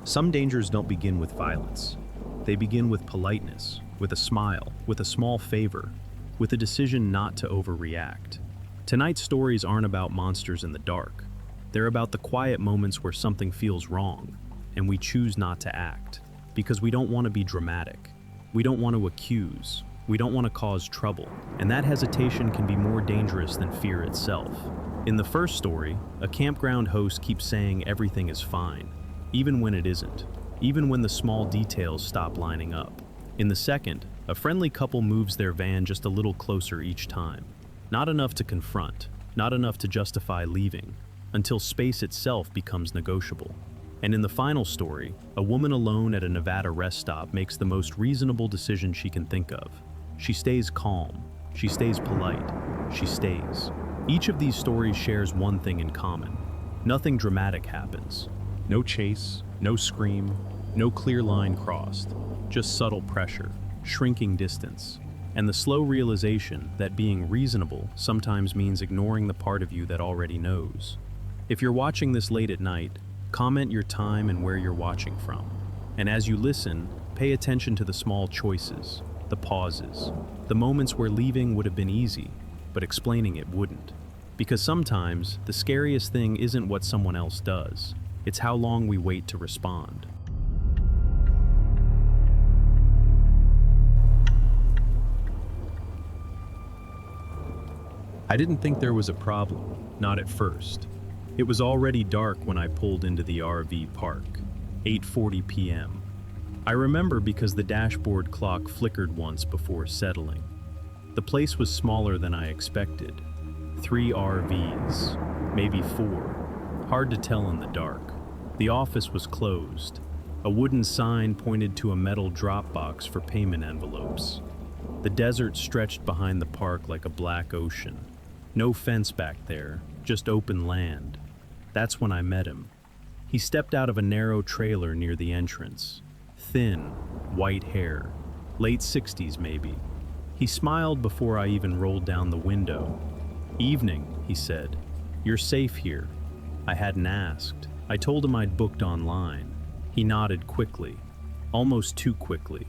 Some dangers don't begin with violence. They begin with politeness, with a smile, with a small favor, with a decision not to overreact. Tonight's stories aren't about monsters in the dark. They're about the quiet moments where something feels wrong, and we choose not to act, because we don't want to be dramatic. We don't want to accuse. We don't want to cause trouble, and that hesitation can be more dangerous than fear itself. In the first story, a campground host keeps saying everything is fine, even when it isn't, even when the small details stop lining up. In the second, a friendly couple moves their van just a little closer each time. Not enough to confront, not enough to justify leaving, until space itself becomes negotiable. And in the final story, a woman alone at a Nevada rest stop makes the most reasonable decision she can think of. She stays calm, she stays polite, she stays. Each of these stories shares one thing in common. Nothing dramatic happens. No chase, no scream, no clear line crossed. Just subtle pressure, shrinking distance, and the slow realization that being reasonable sometimes means ignoring the part of you that already knows. If you're watching this late at night, comment your time and where you're watching from. And as you listen, pay attention to the small choices, the pauses, the moments where leaving would have been easy, but explaining it wouldn't. Because sometimes, the scariest thing isn't what someone else does, it's how long we wait to respond. I didn't think there was a problem, not at first. It was already dark when I pulled into the RV park, 8:40 p.m. I remember because the dashboard clock flickered once before settling. The place was smaller than I expected. 3 RVs, maybe 4. Hard to tell in the dark. The office was closed. A wooden sign pointed to a metal drop box for payment envelopes. The desert stretched behind the park like a black ocean. No fence back there, just open land. That's when I met him. He stepped out of a narrow trailer near the entrance. Thin, white hair, late 60s maybe. He smiled before I even rolled down the window. "Evening," he said. "You're safe here." I hadn't asked. I told him I'd booked online. He nodded quickly, almost too quickly.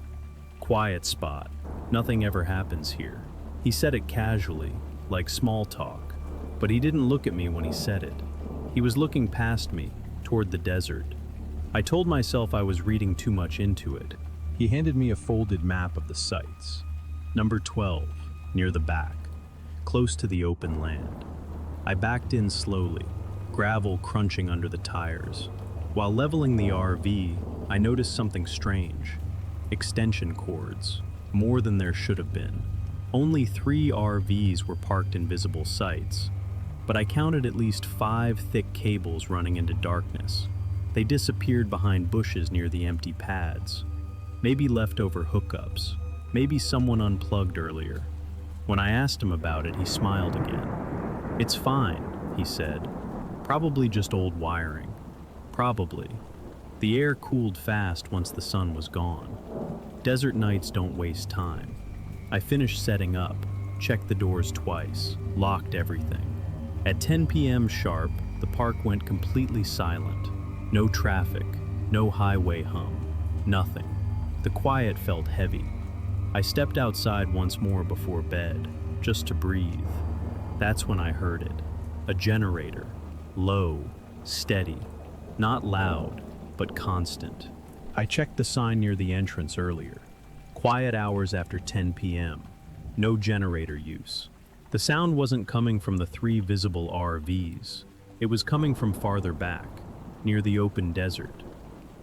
"Quiet spot. Nothing ever happens here." He said it casually, like small talk, but he didn't look at me when he said it. He was looking past me, toward the desert. I told myself I was reading too much into it. He handed me a folded map of the sites. Number 12, near the back, close to the open land. I backed in slowly, gravel crunching under the tires. While leveling the RV, I noticed something strange. Extension cords, more than there should have been. Only 3 RVs were parked in visible sites, but I counted at least 5 thick cables running into darkness. They disappeared behind bushes near the empty pads. Maybe leftover hookups. Maybe someone unplugged earlier. When I asked him about it, he smiled again. "It's fine," he said. "Probably just old wiring." Probably. The air cooled fast once the sun was gone. Desert nights don't waste time. I finished setting up, checked the doors twice, locked everything. At 10 p.m. sharp, the park went completely silent. No traffic, no highway hum, nothing. The quiet felt heavy. I stepped outside once more before bed, just to breathe. That's when I heard it. A generator. Low, steady. Not loud, but constant. I checked the sign near the entrance earlier. Quiet hours after 10 p.m. No generator use. The sound wasn't coming from the 3 visible RVs. It was coming from farther back, near the open desert.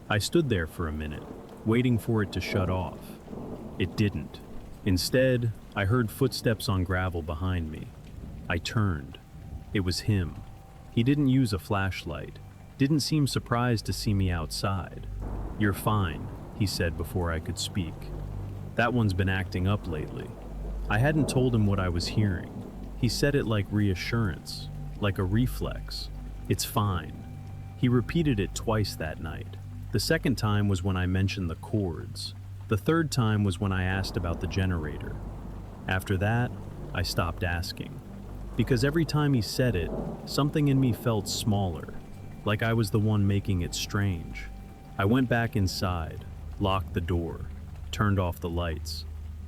I stood there for a minute, waiting for it to shut off. It didn't. Instead, I heard footsteps on gravel behind me. I turned. It was him. He didn't use a flashlight, didn't seem surprised to see me outside. "You're fine," he said before I could speak. "That one's been acting up lately." I hadn't told him what I was hearing. He said it like reassurance, like a reflex. "It's fine." He repeated it twice that night. The second time was when I mentioned the cords. The third time was when I asked about the generator. After that, I stopped asking. Because every time he said it, something in me felt smaller, like I was the one making it strange. I went back inside, locked the door, turned off the lights.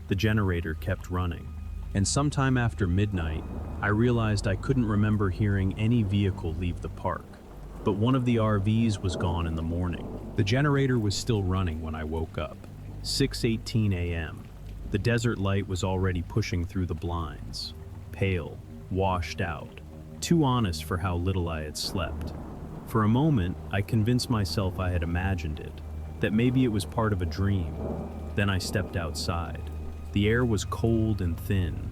The generator kept running. And sometime after midnight, I realized I couldn't remember hearing any vehicle leave the park. But one of the RVs was gone in the morning. The generator was still running when I woke up. 6:18 a.m. The desert light was already pushing through the blinds. Pale, washed out, too honest for how little I had slept. For a moment, I convinced myself I had imagined it, that maybe it was part of a dream. Then I stepped outside. The air was cold and thin.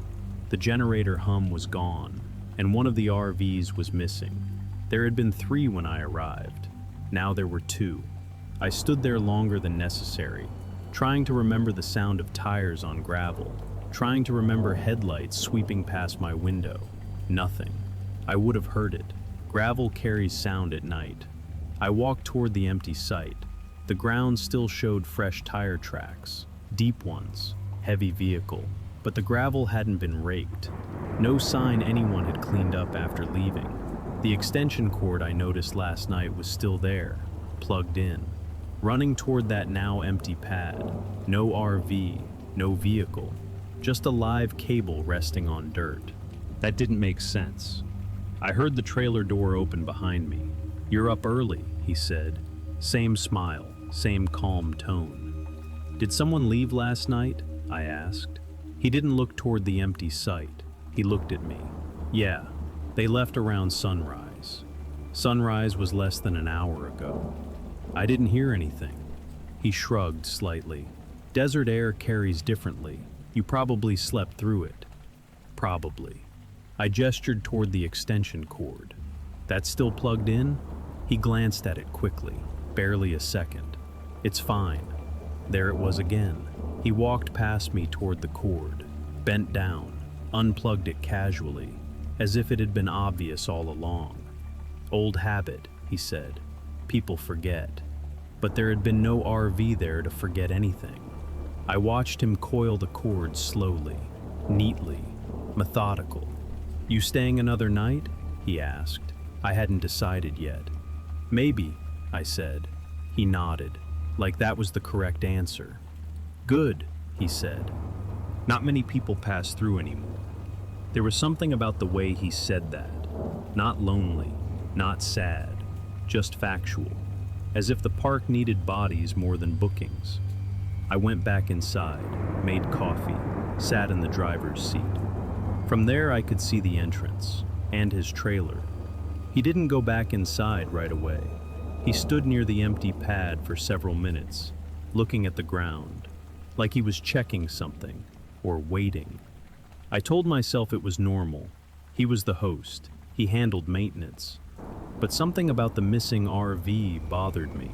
The generator hum was gone, and one of the RVs was missing. There had been 3 when I arrived. Now there were 2. I stood there longer than necessary, trying to remember the sound of tires on gravel, trying to remember headlights sweeping past my window. Nothing. I would have heard it. Gravel carries sound at night. I walked toward the empty site. The ground still showed fresh tire tracks, deep ones, heavy vehicle, but the gravel hadn't been raked. No sign anyone had cleaned up after leaving. The extension cord I noticed last night was still there, plugged in, running toward that now empty pad. No RV, no vehicle, just a live cable resting on dirt. That didn't make sense. I heard the trailer door open behind me. "You're up early," he said. Same smile, same calm tone. "Did someone leave last night?" I asked. He didn't look toward the empty site. He looked at me. "Yeah, they left around sunrise. Sunrise was less than an hour ago." I didn't hear anything. He shrugged slightly. "Desert air carries differently. You probably slept through it." "Probably." I gestured toward the extension cord. "That's still plugged in?" He glanced at it quickly, barely a second. "It's fine." There it was again. He walked past me toward the cord, bent down, unplugged it casually, as if it had been obvious all along. "Old habit," he said. "People forget." But there had been no RV there to forget anything. I watched him coil the cord slowly, neatly, methodical. "You staying another night?" he asked. I hadn't decided yet. "Maybe," I said. He nodded, like that was the correct answer. "Good," he said. Not many people pass through anymore. There was something about the way he said that. Not lonely, not sad, just factual, as if the park needed bodies more than bookings. I went back inside, made coffee, sat in the driver's seat. From there I could see the entrance, and his trailer. He didn't go back inside right away. He stood near the empty pad for several minutes, looking at the ground, like he was checking something, or waiting. I told myself it was normal. He was the host. He handled maintenance. But something about the missing RV bothered me.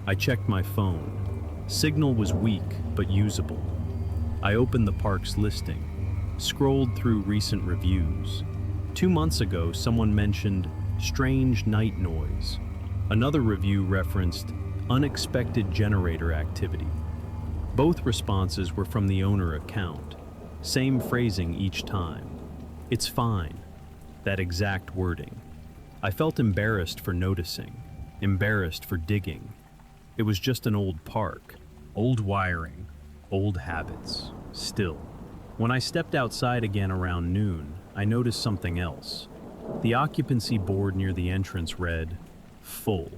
I checked my phone. Signal was weak, but usable. I opened the park's listing, scrolled through recent reviews. 2 months ago, someone mentioned strange night noise. Another review referenced unexpected generator activity. Both responses were from the owner account. Same phrasing each time. "It's fine." That exact wording. I felt embarrassed for noticing, embarrassed for digging. It was just an old park, old wiring, old habits, still. When I stepped outside again around noon, I noticed something else. The occupancy board near the entrance read, "Full."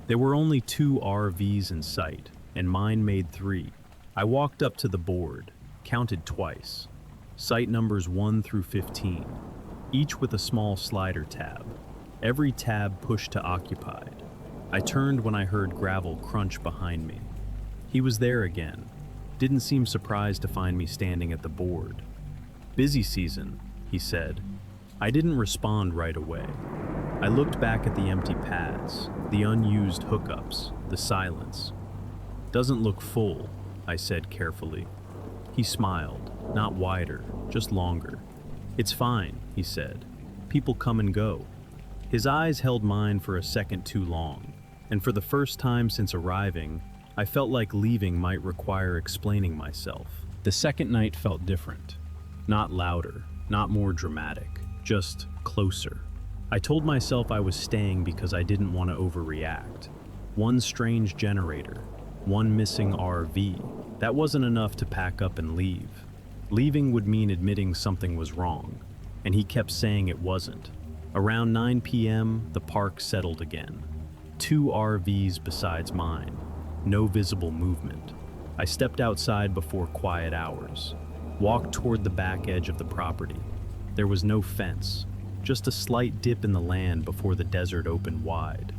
There were only 2 RVs in sight, and mine made 3. I walked up to the board, counted twice. Site numbers 1 through 15, each with a small slider tab. Every tab pushed to occupied. I turned when I heard gravel crunch behind me. He was there again. Didn't seem surprised to find me standing at the board. "Busy season," he said. I didn't respond right away. I looked back at the empty pads, the unused hookups, the silence. "Doesn't look full," I said carefully. He smiled, not wider, just longer. "It's fine," he said. "People come and go." His eyes held mine for a second too long, and for the first time since arriving, I felt like leaving might require explaining myself. The second night felt different. Not louder, not more dramatic, just closer. I told myself I was staying because I didn't want to overreact. One strange generator, one missing RV. That wasn't enough to pack up and leave. Leaving would mean admitting something was wrong, and he kept saying it wasn't. Around 9 p.m., the park settled again. 2 RVs besides mine. No visible movement. I stepped outside before quiet hours. Walked toward the back edge of the property. There was no fence, just a slight dip in the land before the desert opened wide.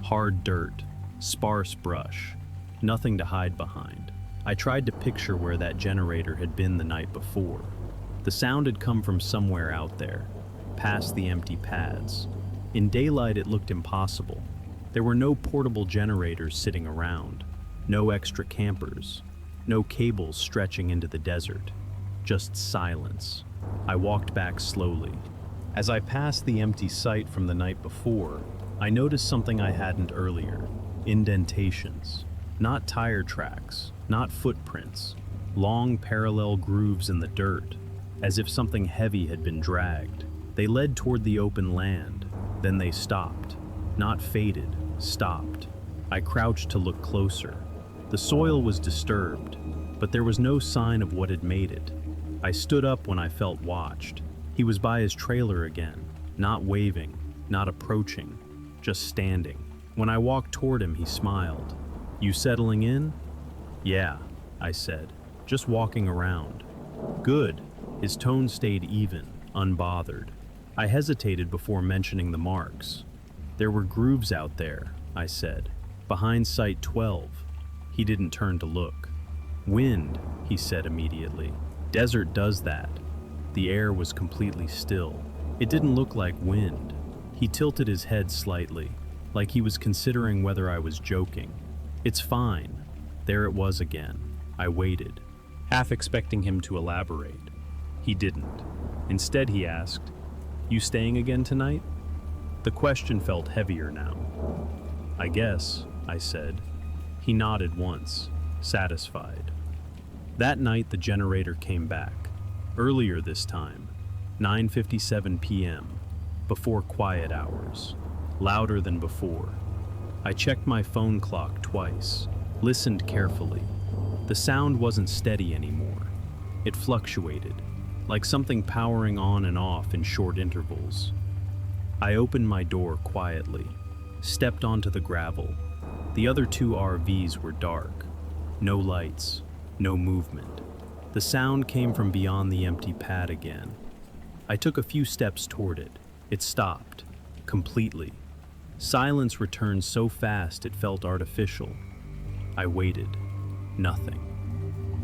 Hard dirt, sparse brush, nothing to hide behind. I tried to picture where that generator had been the night before. The sound had come from somewhere out there, past the empty pads. In daylight it looked impossible. There were no portable generators sitting around, no extra campers, no cables stretching into the desert. Just silence. I walked back slowly. As I passed the empty site from the night before, I noticed something I hadn't earlier. Indentations. Not tire tracks, not footprints. Long parallel grooves in the dirt, as if something heavy had been dragged. They led toward the open land, then they stopped. Not faded, stopped. I crouched to look closer. The soil was disturbed, but there was no sign of what had made it. I stood up when I felt watched. He was by his trailer again, not waving, not approaching, just standing. When I walked toward him, he smiled. "You settling in?" "Yeah," I said, "just walking around." "Good." His tone stayed even, unbothered. I hesitated before mentioning the marks. "There were grooves out there," I said, "behind Site 12. He didn't turn to look. "Wind," he said immediately. "Desert does that." The air was completely still. It didn't look like wind. He tilted his head slightly, like he was considering whether I was joking. "It's fine." There it was again. I waited, half expecting him to elaborate. He didn't. Instead he asked, "You staying again tonight?" The question felt heavier now. "I guess," I said. He nodded once, satisfied. That night the generator came back. Earlier this time, 9:57 p.m., before quiet hours, louder than before. I checked my phone clock twice, listened carefully. The sound wasn't steady anymore. It fluctuated, like something powering on and off in short intervals. I opened my door quietly, stepped onto the gravel. The other 2 RVs were dark. No lights, no movement. The sound came from beyond the empty pad again. I took a few steps toward it. It stopped, completely. Silence returned so fast it felt artificial. I waited. Nothing.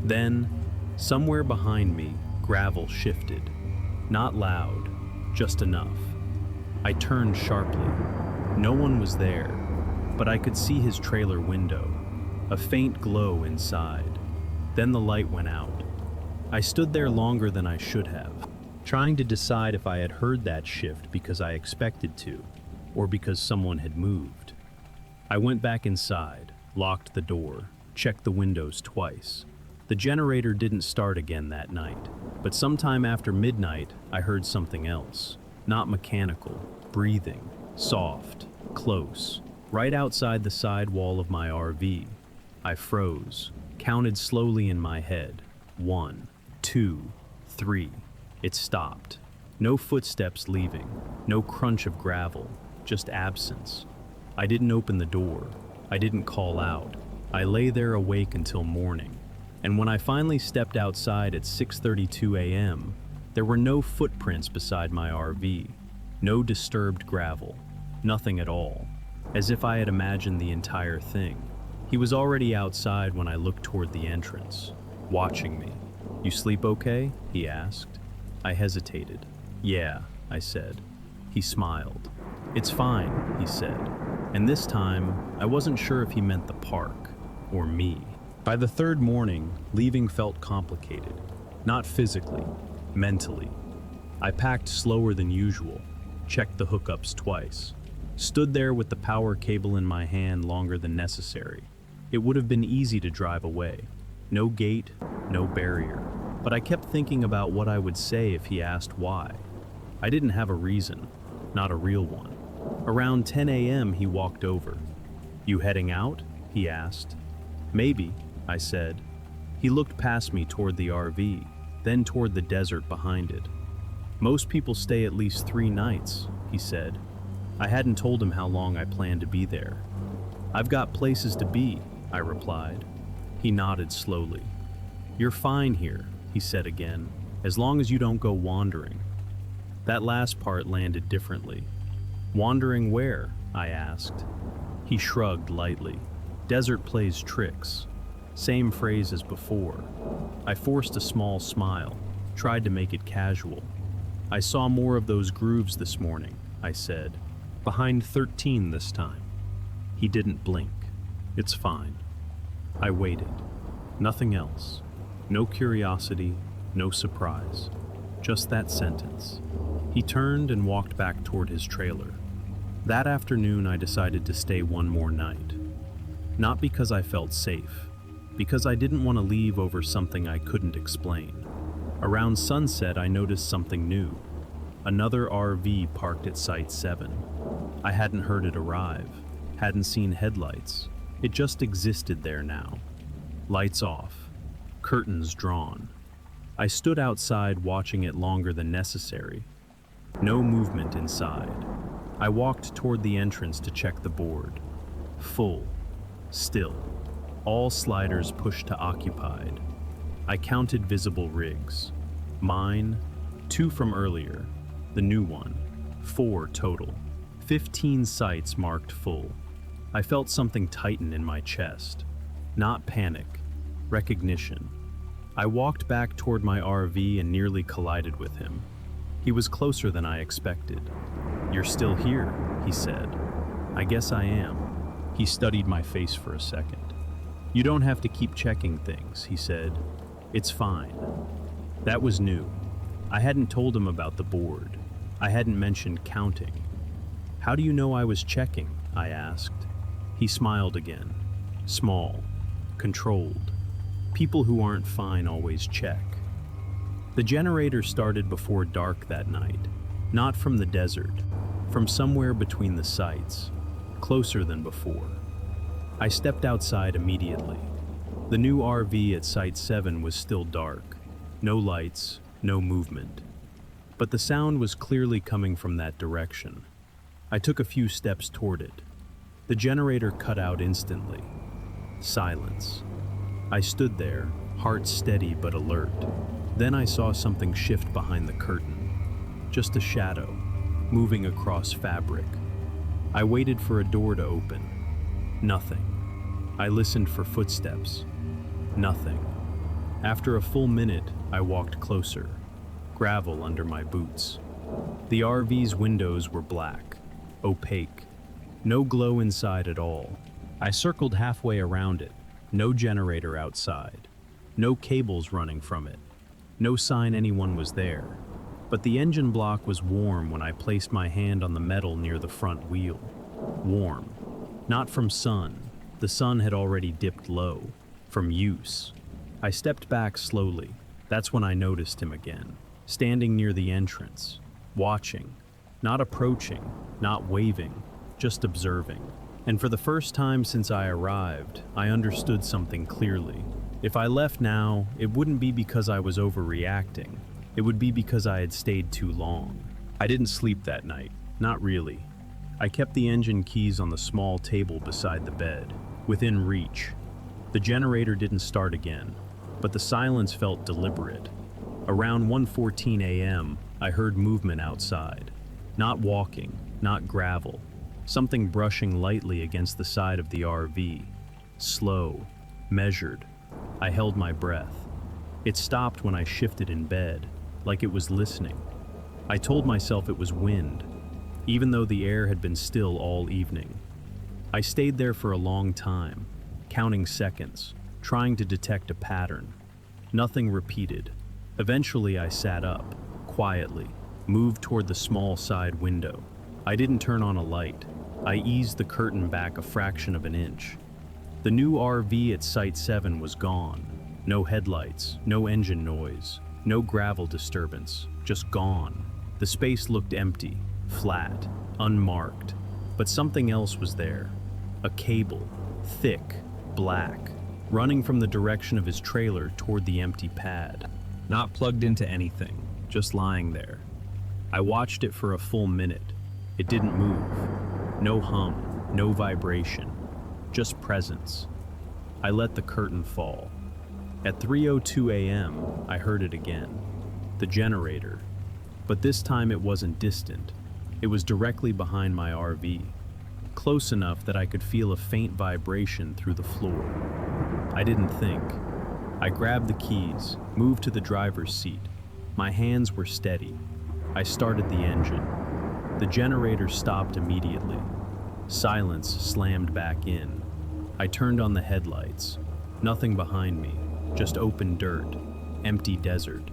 Then, somewhere behind me, gravel shifted. Not loud, just enough. I turned sharply. No one was there, but I could see his trailer window, a faint glow inside. Then the light went out. I stood there longer than I should have, trying to decide if I had heard that shift because I expected to, or because someone had moved. I went back inside, locked the door, checked the windows twice. The generator didn't start again that night, but sometime after midnight, I heard something else. Not mechanical, breathing, soft, close, right outside the side wall of my RV. I froze, counted slowly in my head. 1, 2, 3. It stopped. No footsteps leaving, no crunch of gravel, just absence. I didn't open the door. I didn't call out. I lay there awake until morning. And when I finally stepped outside at 6:32 a.m., there were no footprints beside my RV, no disturbed gravel, nothing at all, as if I had imagined the entire thing. He was already outside when I looked toward the entrance, watching me. "You sleep okay?" he asked. I hesitated. "Yeah," I said. He smiled. "It's fine," he said. And this time, I wasn't sure if he meant the park or me. By the third morning, leaving felt complicated. Not physically, mentally. I packed slower than usual, checked the hookups twice, stood there with the power cable in my hand longer than necessary. It would have been easy to drive away. No gate, no barrier. But I kept thinking about what I would say if he asked why. I didn't have a reason, not a real one. Around 10 a.m. he walked over. "You heading out?" he asked. "Maybe," I said. He looked past me toward the RV, then toward the desert behind it. "Most people stay at least 3 nights," he said. I hadn't told him how long I planned to be there. "I've got places to be," I replied. He nodded slowly. "You're fine here," he said again, "as long as you don't go wandering." That last part landed differently. "Wandering where?" I asked. He shrugged lightly. "Desert plays tricks." Same phrase as before. I forced a small smile, tried to make it casual. "I saw more of those grooves this morning," I said. "Behind 13 this time." He didn't blink. "It's fine." I waited. Nothing else. No curiosity, no surprise. Just that sentence. He turned and walked back toward his trailer. That afternoon, I decided to stay one more night. Not because I felt safe, because I didn't want to leave over something I couldn't explain. Around sunset, I noticed something new. Another RV parked at Site 7. I hadn't heard it arrive, hadn't seen headlights. It just existed there now. Lights off, curtains drawn. I stood outside watching it longer than necessary. No movement inside. I walked toward the entrance to check the board. Full. Still. All sliders pushed to occupied. I counted visible rigs. Mine, 2 from earlier. The new one, 4 total. 15 sites marked full. I felt something tighten in my chest. Not panic, recognition. I walked back toward my RV and nearly collided with him. He was closer than I expected. "You're still here," he said. "I guess I am." He studied my face for a second. "You don't have to keep checking things," he said. "It's fine." That was new. I hadn't told him about the board. I hadn't mentioned counting. "How do you know I was checking?" I asked. He smiled again. Small, controlled. People who aren't fine always check. The generator started before dark that night. Not from the desert, from somewhere between the sites, closer than before. I stepped outside immediately. The new RV at Site 7 was still dark. No lights, no movement. But the sound was clearly coming from that direction. I took a few steps toward it. The generator cut out instantly. Silence. I stood there, heart steady but alert. Then I saw something shift behind the curtain. Just a shadow, moving across fabric. I waited for a door to open. Nothing. I listened for footsteps. Nothing. After a full minute, I walked closer. Gravel under my boots. The RV's windows were black, opaque. No glow inside at all. I circled halfway around it. No generator outside. No cables running from it. No sign anyone was there. But the engine block was warm when I placed my hand on the metal near the front wheel. Warm. Not from sun. The sun had already dipped low. From use. I stepped back slowly. That's when I noticed him again. Standing near the entrance. Watching. Not approaching. Not waving. Just observing. And for the first time since I arrived, I understood something clearly. If I left now, it wouldn't be because I was overreacting. It would be because I had stayed too long. I didn't sleep that night. Not really. I kept the engine keys on the small table beside the bed, within reach. The generator didn't start again, but the silence felt deliberate. Around 1:14 a.m., I heard movement outside. Not walking, not gravel. Something brushing lightly against the side of the RV. Slow, measured. I held my breath. It stopped when I shifted in bed, like it was listening. I told myself it was wind, even though the air had been still all evening. I stayed there for a long time, counting seconds, trying to detect a pattern. Nothing repeated. Eventually I sat up, quietly, moved toward the small side window. I didn't turn on a light. I eased the curtain back a fraction of an inch. The new RV at Site 7 was gone. No headlights, no engine noise, no gravel disturbance, just gone. The space looked empty, flat, unmarked. But something else was there. A cable, thick, black, running from the direction of his trailer toward the empty pad. Not plugged into anything, just lying there. I watched it for a full minute. It didn't move. No hum, no vibration, just presence. I let the curtain fall. At 3:02 a.m., I heard it again. The generator. But this time it wasn't distant. It was directly behind my RV, close enough that I could feel a faint vibration through the floor. I didn't think. I grabbed the keys, moved to the driver's seat. My hands were steady. I started the engine. The generator stopped immediately. Silence slammed back in. I turned on the headlights. Nothing behind me, just open dirt, empty desert.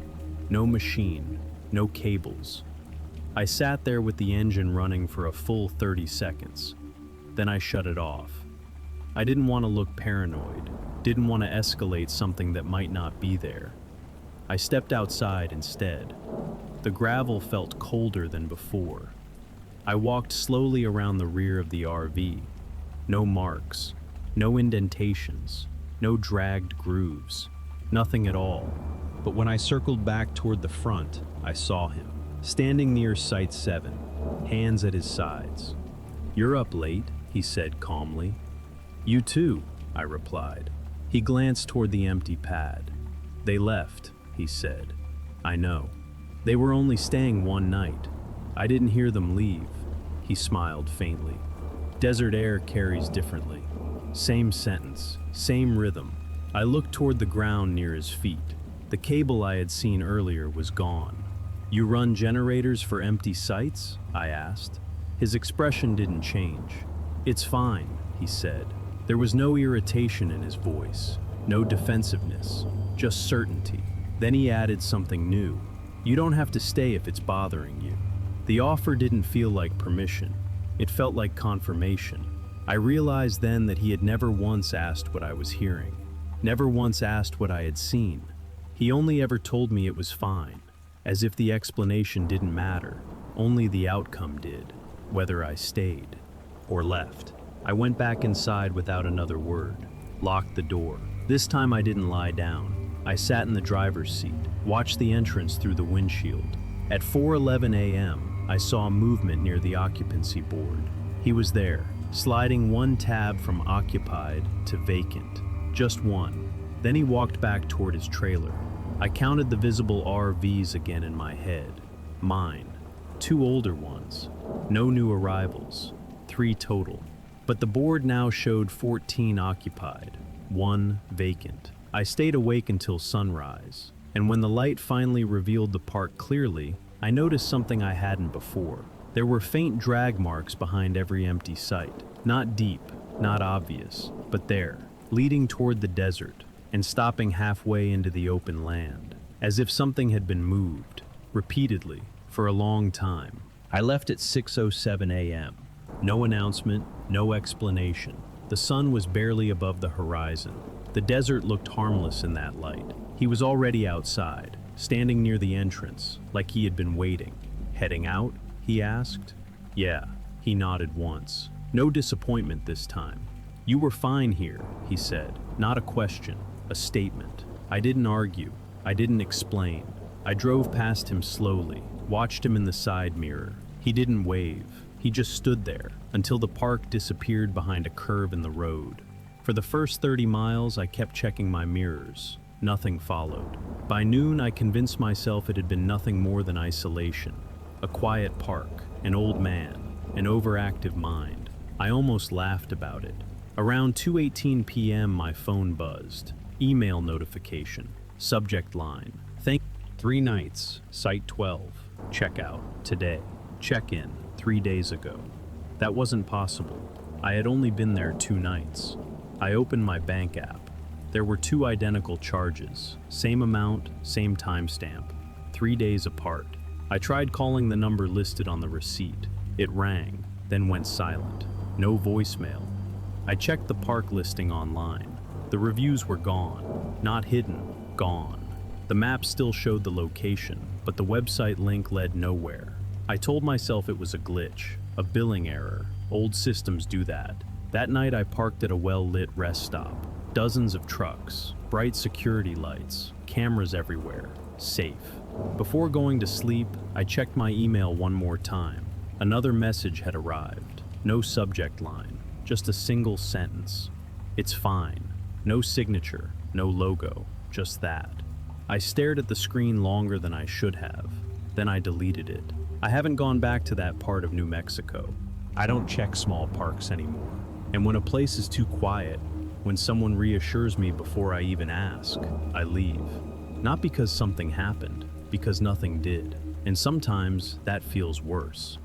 No machine, no cables. I sat there with the engine running for a full 30 seconds. Then I shut it off. I didn't want to look paranoid, didn't want to escalate something that might not be there. I stepped outside instead. The gravel felt colder than before. I walked slowly around the rear of the RV. No marks, no indentations, no dragged grooves, nothing at all. But when I circled back toward the front, I saw him, standing near Site 7, hands at his sides. "You're up late," he said calmly. "You too," I replied. He glanced toward the empty pad. "They left," he said. "I know. They were only staying one night. I didn't hear them leave." He smiled faintly. Desert air carries differently. Same sentence, same rhythm. I looked toward the ground near his feet. The cable I had seen earlier was gone. "You run generators for empty sites?" I asked. His expression didn't change. "It's fine," he said. There was no irritation in his voice, no defensiveness, just certainty. Then he added something new. "You don't have to stay if it's bothering you." The offer didn't feel like permission. It felt like confirmation. I realized then that he had never once asked what I was hearing, never once asked what I had seen. He only ever told me it was fine, as if the explanation didn't matter, only the outcome did, whether I stayed or left. I went back inside without another word, locked the door. This time I didn't lie down. I sat in the driver's seat, watched the entrance through the windshield. At 4:11 a.m., I saw movement near the occupancy board. He was there, sliding one tab from occupied to vacant, just one. Then he walked back toward his trailer. I counted the visible RVs again in my head. Mine, 2 older ones, no new arrivals, 3 total. But the board now showed 14 occupied, 1 vacant. I stayed awake until sunrise, and when the light finally revealed the park clearly, I noticed something I hadn't before. There were faint drag marks behind every empty site. Not deep, not obvious, but there, leading toward the desert and stopping halfway into the open land, as if something had been moved, repeatedly, for a long time. I left at 6:07 a.m. No announcement, no explanation. The sun was barely above the horizon. The desert looked harmless in that light. He was already outside, standing near the entrance, like he had been waiting. "Heading out?" he asked. "Yeah," he nodded once. No disappointment this time. "You were fine here," he said. Not a question, a statement. I didn't argue. I didn't explain. I drove past him slowly, watched him in the side mirror. He didn't wave. He just stood there until the park disappeared behind a curve in the road. For the first 30 miles, I kept checking my mirrors. Nothing followed. By noon, I convinced myself it had been nothing more than isolation. A quiet park, an old man, an overactive mind. I almost laughed about it. Around 2:18 p.m., my phone buzzed. Email notification. Subject line. 3 nights, Site 12. Checkout, today. Check-in, 3 days ago. That wasn't possible. I had only been there 2 nights. I opened my bank app. There were 2 identical charges. Same amount, same timestamp. 3 days apart. I tried calling the number listed on the receipt. It rang, then went silent. No voicemail. I checked the park listing online. The reviews were gone. Not hidden, gone. The map still showed the location, but the website link led nowhere. I told myself it was a glitch, a billing error. Old systems do that. That night I parked at a well-lit rest stop. Dozens of trucks, bright security lights, cameras everywhere, safe. Before going to sleep, I checked my email one more time. Another message had arrived. No subject line, just a single sentence. It's fine. No signature, no logo, just that. I stared at the screen longer than I should have. Then I deleted it. I haven't gone back to that part of New Mexico. I don't check small parks anymore. And when a place is too quiet, when someone reassures me before I even ask, I leave. Not because something happened, because nothing did. And sometimes that feels worse.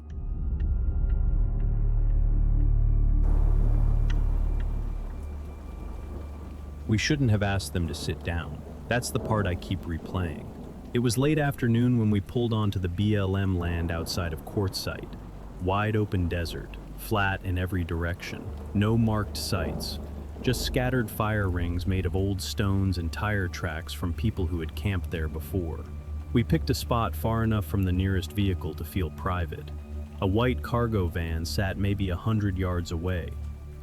We shouldn't have asked them to sit down. That's the part I keep replaying. It was late afternoon when we pulled onto the BLM land outside of Quartzsite. Wide open desert, flat in every direction. No marked sites, just scattered fire rings made of old stones and tire tracks from people who had camped there before. We picked a spot far enough from the nearest vehicle to feel private. A white cargo van sat maybe 100 yards away,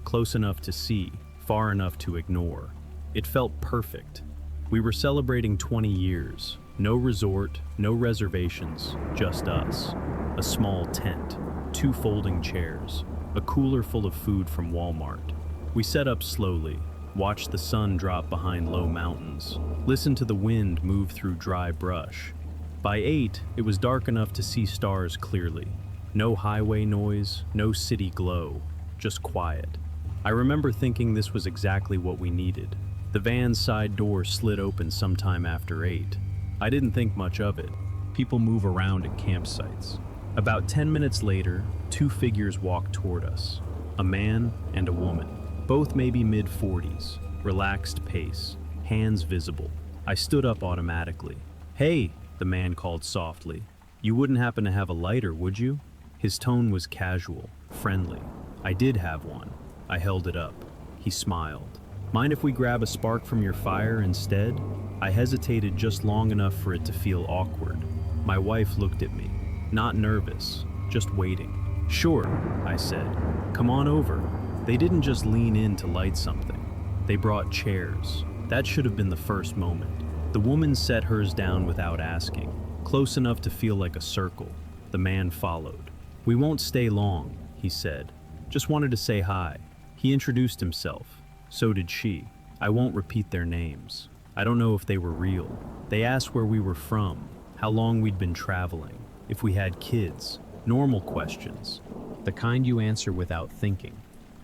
close enough to see, far enough to ignore. It felt perfect. We were celebrating 20 years. No resort, no reservations, just us. A small tent, 2 folding chairs, a cooler full of food from Walmart. We set up slowly, watched the sun drop behind low mountains, listened to the wind move through dry brush. By 8, it was dark enough to see stars clearly. No highway noise, no city glow, just quiet. I remember thinking this was exactly what we needed. The van's side door slid open sometime after 8. I didn't think much of it. People move around at campsites. About 10 minutes later, 2 figures walked toward us. A man and a woman, both maybe mid-40s, relaxed pace, hands visible. I stood up automatically. "Hey," the man called softly. "You wouldn't happen to have a lighter, would you?" His tone was casual, friendly. I did have one. I held it up. He smiled. "Mind if we grab a spark from your fire instead?" I hesitated just long enough for it to feel awkward. My wife looked at me, not nervous, just waiting. "Sure," I said. "Come on over." They didn't just lean in to light something. They brought chairs. That should have been the first moment. The woman set hers down without asking, close enough to feel like a circle. The man followed. "We won't stay long," he said. "Just wanted to say hi." He introduced himself. So did she. I won't repeat their names. I don't know if they were real. They asked where we were from, how long we'd been traveling, if we had kids. Normal questions. The kind you answer without thinking.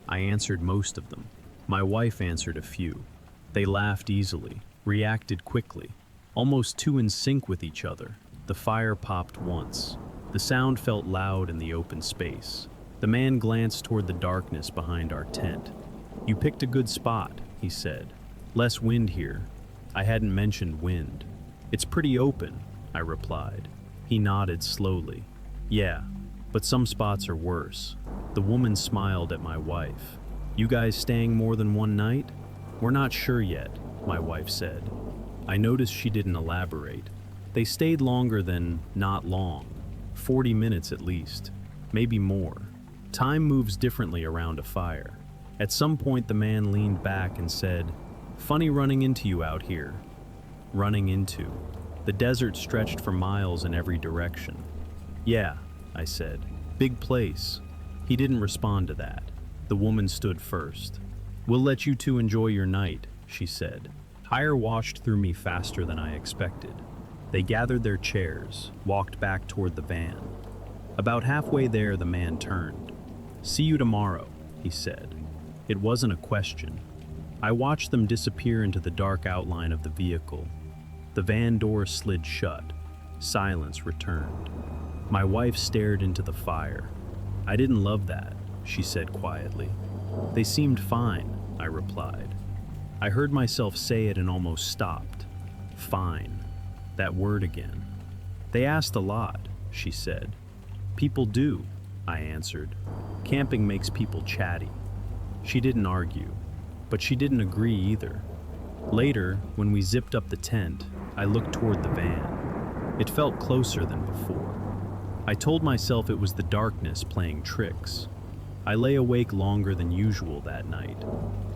I answered most of them. My wife answered a few. They laughed easily, reacted quickly, almost too in sync with each other. The fire popped once. The sound felt loud in the open space. The man glanced toward the darkness behind our tent. "You picked a good spot," he said. "Less wind here." I hadn't mentioned wind. "It's pretty open," I replied. He nodded slowly. "Yeah, but some spots are worse." The woman smiled at my wife. "You guys staying more than one night?" "We're not sure yet," my wife said. I noticed she didn't elaborate. They stayed longer than not long. 40 minutes at least, maybe more. Time moves differently around a fire. At some point the man leaned back and said, "Funny running into you out here." Running into. The desert stretched for miles in every direction. "Yeah," I said. "Big place." He didn't respond to that. The woman stood first. "We'll let you two enjoy your night," she said. Fire washed through me faster than I expected. They gathered their chairs, walked back toward the van. About halfway there, the man turned. "See you tomorrow," he said. It wasn't a question. I watched them disappear into the dark outline of the vehicle. The van door slid shut. Silence returned. My wife stared into the fire. "I didn't love that," she said quietly. "They seemed fine," I replied. I heard myself say it and almost stopped. Fine. That word again. "They asked a lot," she said. "People do," I answered. "Camping makes people chatty." She didn't argue, but she didn't agree either. Later, when we zipped up the tent, I looked toward the van. It felt closer than before. I told myself it was the darkness playing tricks. I lay awake longer than usual that night.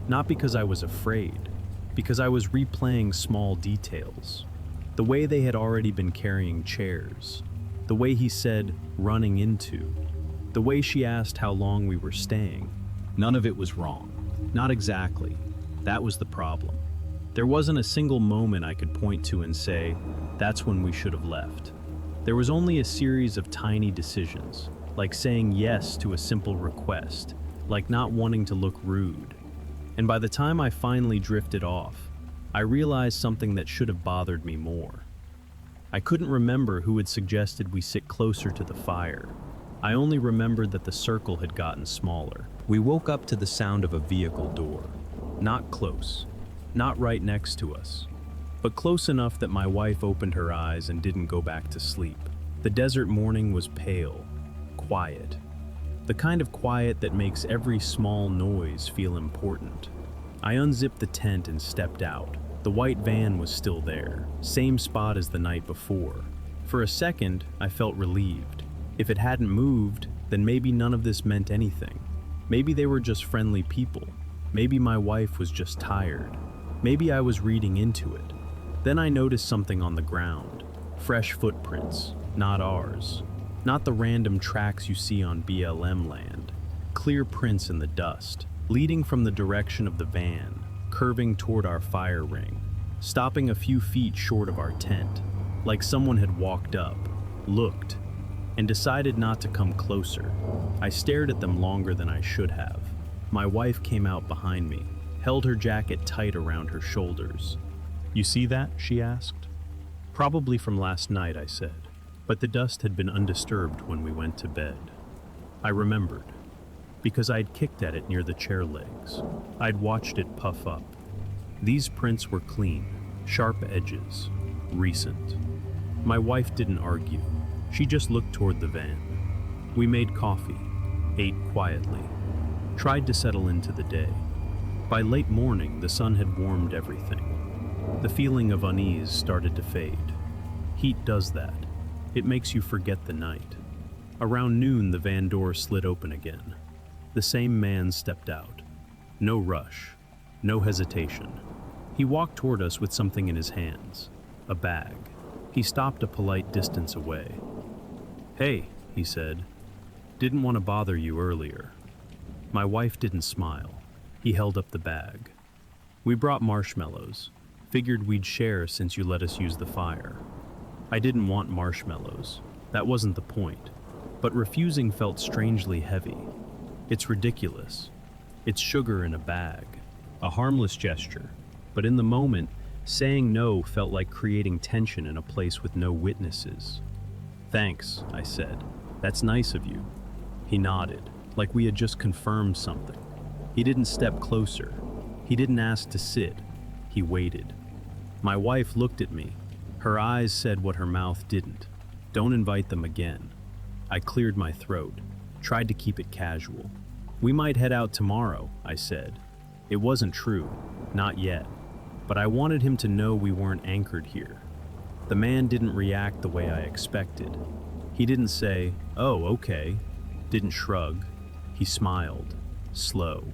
Not because I was afraid, because I was replaying small details. The way they had already been carrying chairs. The way he said, running into. The way she asked how long we were staying. None of it was wrong. Not exactly. That was the problem. There wasn't a single moment I could point to and say, that's when we should have left. There was only a series of tiny decisions, like saying yes to a simple request, like not wanting to look rude. And by the time I finally drifted off, I realized something that should have bothered me more. I couldn't remember who had suggested we sit closer to the fire. I only remembered that the circle had gotten smaller. We woke up to the sound of a vehicle door. Not close, not right next to us, but close enough that my wife opened her eyes and didn't go back to sleep. The desert morning was pale, quiet. The kind of quiet that makes every small noise feel important. I unzipped the tent and stepped out. The white van was still there, same spot as the night before. For a second, I felt relieved. If it hadn't moved, then maybe none of this meant anything. Maybe they were just friendly people. Maybe my wife was just tired. Maybe I was reading into it. Then I noticed something on the ground. Fresh footprints, not ours. Not the random tracks you see on BLM land. Clear prints in the dust, leading from the direction of the van, curving toward our fire ring, stopping a few feet short of our tent, like someone had walked up, looked, and decided not to come closer. I stared at them longer than I should have. My wife came out behind me, held her jacket tight around her shoulders. "You see that?" she asked. "Probably from last night," I said, but the dust had been undisturbed when we went to bed. I remembered, because I'd kicked at it near the chair legs. I'd watched it puff up. These prints were clean, sharp edges, recent. My wife didn't argue. She just looked toward the van. We made coffee, ate quietly, tried to settle into the day. By late morning, the sun had warmed everything. The feeling of unease started to fade. Heat does that. It makes you forget the night. Around noon, the van door slid open again. The same man stepped out. No rush, no hesitation. He walked toward us with something in his hands, a bag. He stopped a polite distance away. "Hey," he said, "didn't want to bother you earlier." My wife didn't smile. He held up the bag. "We brought marshmallows. Figured we'd share since you let us use the fire." I didn't want marshmallows. That wasn't the point. But refusing felt strangely heavy. It's ridiculous. It's sugar in a bag. A harmless gesture. But in the moment, saying no felt like creating tension in a place with no witnesses. "Thanks," I said. "That's nice of you." He nodded, like we had just confirmed something. He didn't step closer. He didn't ask to sit. He waited. My wife looked at me. Her eyes said what her mouth didn't. "Don't invite them again." I cleared my throat, tried to keep it casual. "We might head out tomorrow," I said. It wasn't true, not yet, but I wanted him to know we weren't anchored here. The man didn't react the way I expected. He didn't say, "Oh, okay," didn't shrug. He smiled, slow.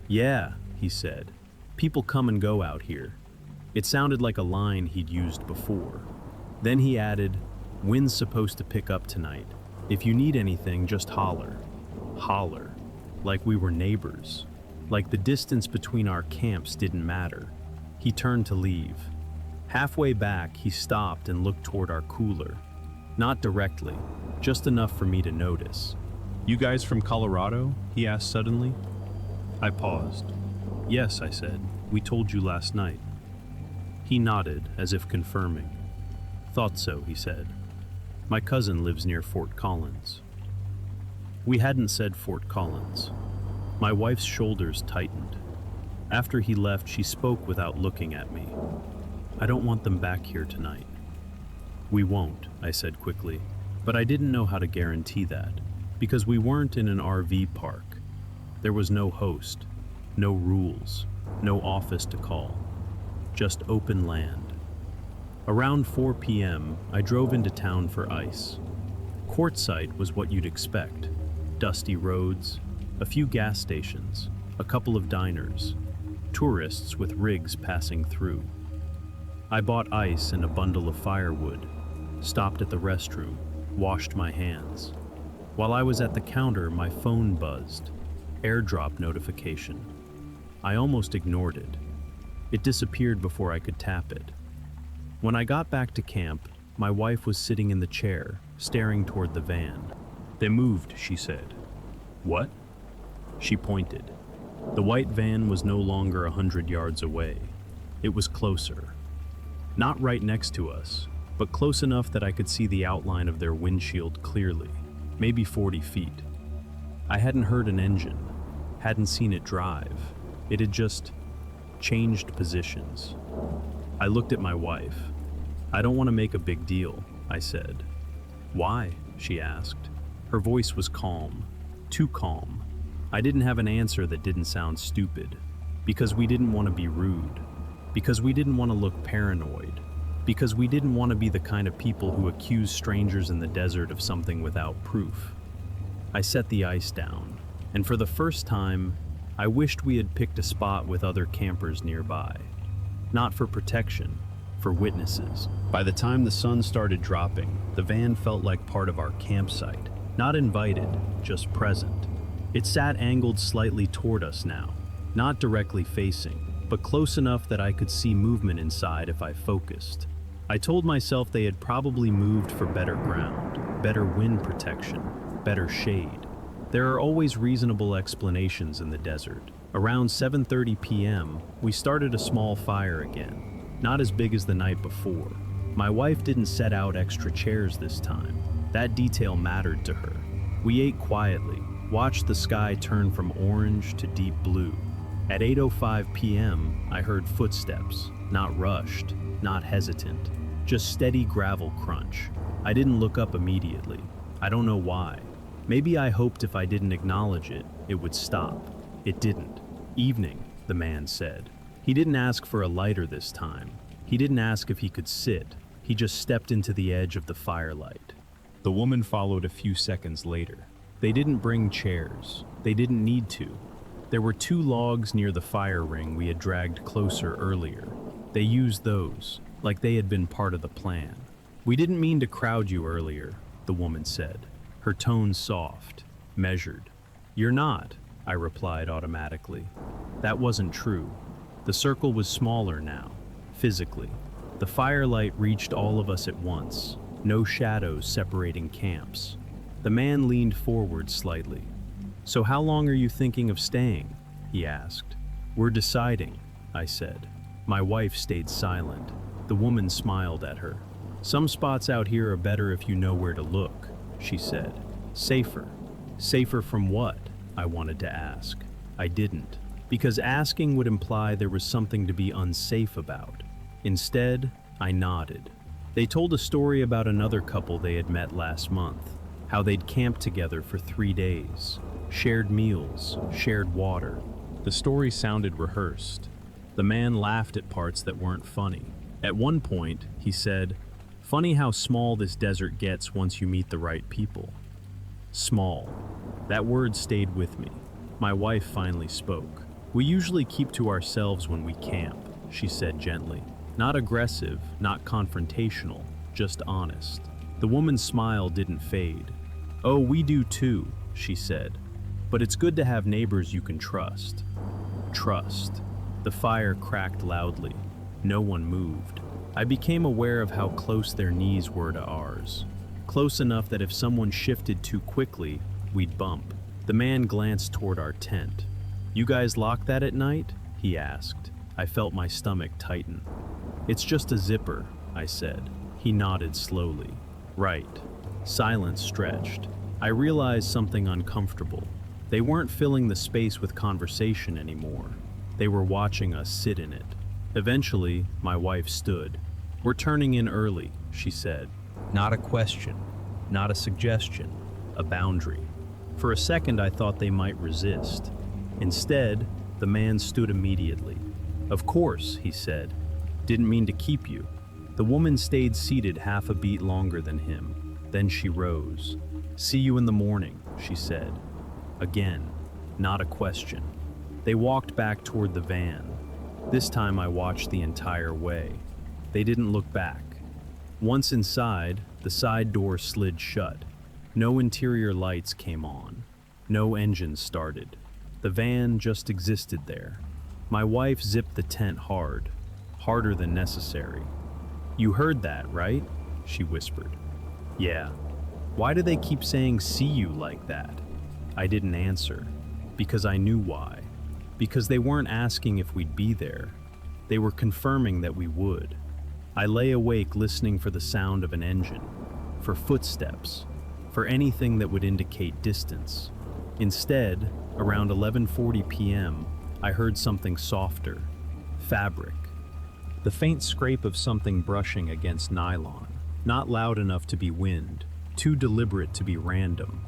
"Yeah," he said, "people come and go out here." It sounded like a line he'd used before. Then he added, "Wind's supposed to pick up tonight. If you need anything, just holler." Holler. Like we were neighbors. Like the distance between our camps didn't matter. He turned to leave. Halfway back, he stopped and looked toward our cooler. Not directly, just enough for me to notice. "You guys from Colorado?" he asked suddenly. I paused. "Yes," I said. "We told you last night." He nodded, as if confirming. "Thought so," he said. "My cousin lives near Fort Collins." We hadn't said Fort Collins. My wife's shoulders tightened. After he left, she spoke without looking at me. "I don't want them back here tonight." "We won't," I said quickly, but I didn't know how to guarantee that, because we weren't in an RV park. There was no host, no rules, no office to call. Just open land. Around 4 p.m., I drove into town for ice. Quartzsite was what you'd expect. Dusty roads, A few gas stations, a couple of diners, tourists with rigs passing through. I bought ice and a bundle of firewood, stopped at the restroom, washed my hands. While I was at the counter, my phone buzzed. AirDrop notification. I almost ignored it. It disappeared before I could tap it. When I got back to camp, my wife was sitting in the chair, staring toward the van. "They moved," she said. "What?" She pointed. The white van was no longer 100 yards away. It was closer. Not right next to us, but close enough that I could see the outline of their windshield clearly, maybe 40 feet. I hadn't heard an engine, hadn't seen it drive. It had just changed positions. I looked at my wife. "I don't want to make a big deal," I said. "Why?" she asked. Her voice was calm, too calm. I didn't have an answer that didn't sound stupid. Because we didn't want to be rude. Because we didn't want to look paranoid. Because we didn't want to be the kind of people who accuse strangers in the desert of something without proof. I set the ice down, and for the first time, I wished we had picked a spot with other campers nearby. Not for protection, for witnesses. By the time the sun started dropping, the van felt like part of our campsite. Not invited, just present. It sat angled slightly toward us now, not directly facing, but close enough that I could see movement inside if I focused. I told myself they had probably moved for better ground, better wind protection, better shade. There are always reasonable explanations in the desert. Around 7:30 p.m., we started a small fire again, not as big as the night before. My wife didn't set out extra chairs this time. That detail mattered to her. We ate quietly, watched the sky turn from orange to deep blue. At 8:05 p.m., I heard footsteps, not rushed, not hesitant, just steady gravel crunch. I didn't look up immediately. I don't know why. Maybe I hoped if I didn't acknowledge it, it would stop. It didn't. "Evening," the man said. He didn't ask for a lighter this time. He didn't ask if he could sit. He just stepped into the edge of the firelight. The woman followed a few seconds later. They didn't bring chairs. They didn't need to. There were 2 logs near the fire ring we had dragged closer earlier. They used those, like they had been part of the plan. "We didn't mean to crowd you earlier," the woman said, her tone soft, measured. "You're not," I replied automatically. That wasn't true. The circle was smaller now, physically. The firelight reached all of us at once, no shadows separating camps. The man leaned forward slightly. "So how long are you thinking of staying?" he asked. "We're deciding," I said. My wife stayed silent. The woman smiled at her. "Some spots out here are better if you know where to look," she said. "Safer." Safer from what? I wanted to ask. I didn't, because asking would imply there was something to be unsafe about. Instead, I nodded. They told a story about another couple they had met last month, how they'd camped together for 3 days, shared meals, shared water. The story sounded rehearsed. The man laughed at parts that weren't funny. At one point, he said, "Funny how small this desert gets once you meet the right people." Small. That word stayed with me. My wife finally spoke. "We usually keep to ourselves when we camp," she said gently. "Not aggressive, not confrontational, just honest." The woman's smile didn't fade. "Oh, we do too," she said. "But it's good to have neighbors you can trust." Trust. The fire cracked loudly. No one moved. I became aware of how close their knees were to ours. Close enough that if someone shifted too quickly, we'd bump. The man glanced toward our tent. "You guys lock that at night?" he asked. I felt my stomach tighten. "It's just a zipper," I said. He nodded slowly. "Right." Silence stretched. I realized something uncomfortable. They weren't filling the space with conversation anymore. They were watching us sit in it. Eventually, my wife stood. "We're turning in early," she said. Not a question, not a suggestion, a boundary. For a second, I thought they might resist. Instead, the man stood immediately. "Of course," he said. "Didn't mean to keep you." The woman stayed seated half a beat longer than him. Then she rose. "See you in the morning," she said. Again. not a question. They walked back toward the van. This time I watched the entire way. They didn't look back. Once inside, the side door slid shut. No interior lights came on. No engine started. The van just existed there. My wife zipped the tent hard, harder than necessary. "You heard that, right?" she whispered. "Yeah." "Why do they keep saying 'see you' like that?" I didn't answer, because I knew why. Because they weren't asking if we'd be there. They were confirming that we would. I lay awake listening for the sound of an engine, for footsteps, for anything that would indicate distance. Instead, around 11:40 p.m., I heard something softer, fabric. The faint scrape of something brushing against nylon, not loud enough to be wind, too deliberate to be random.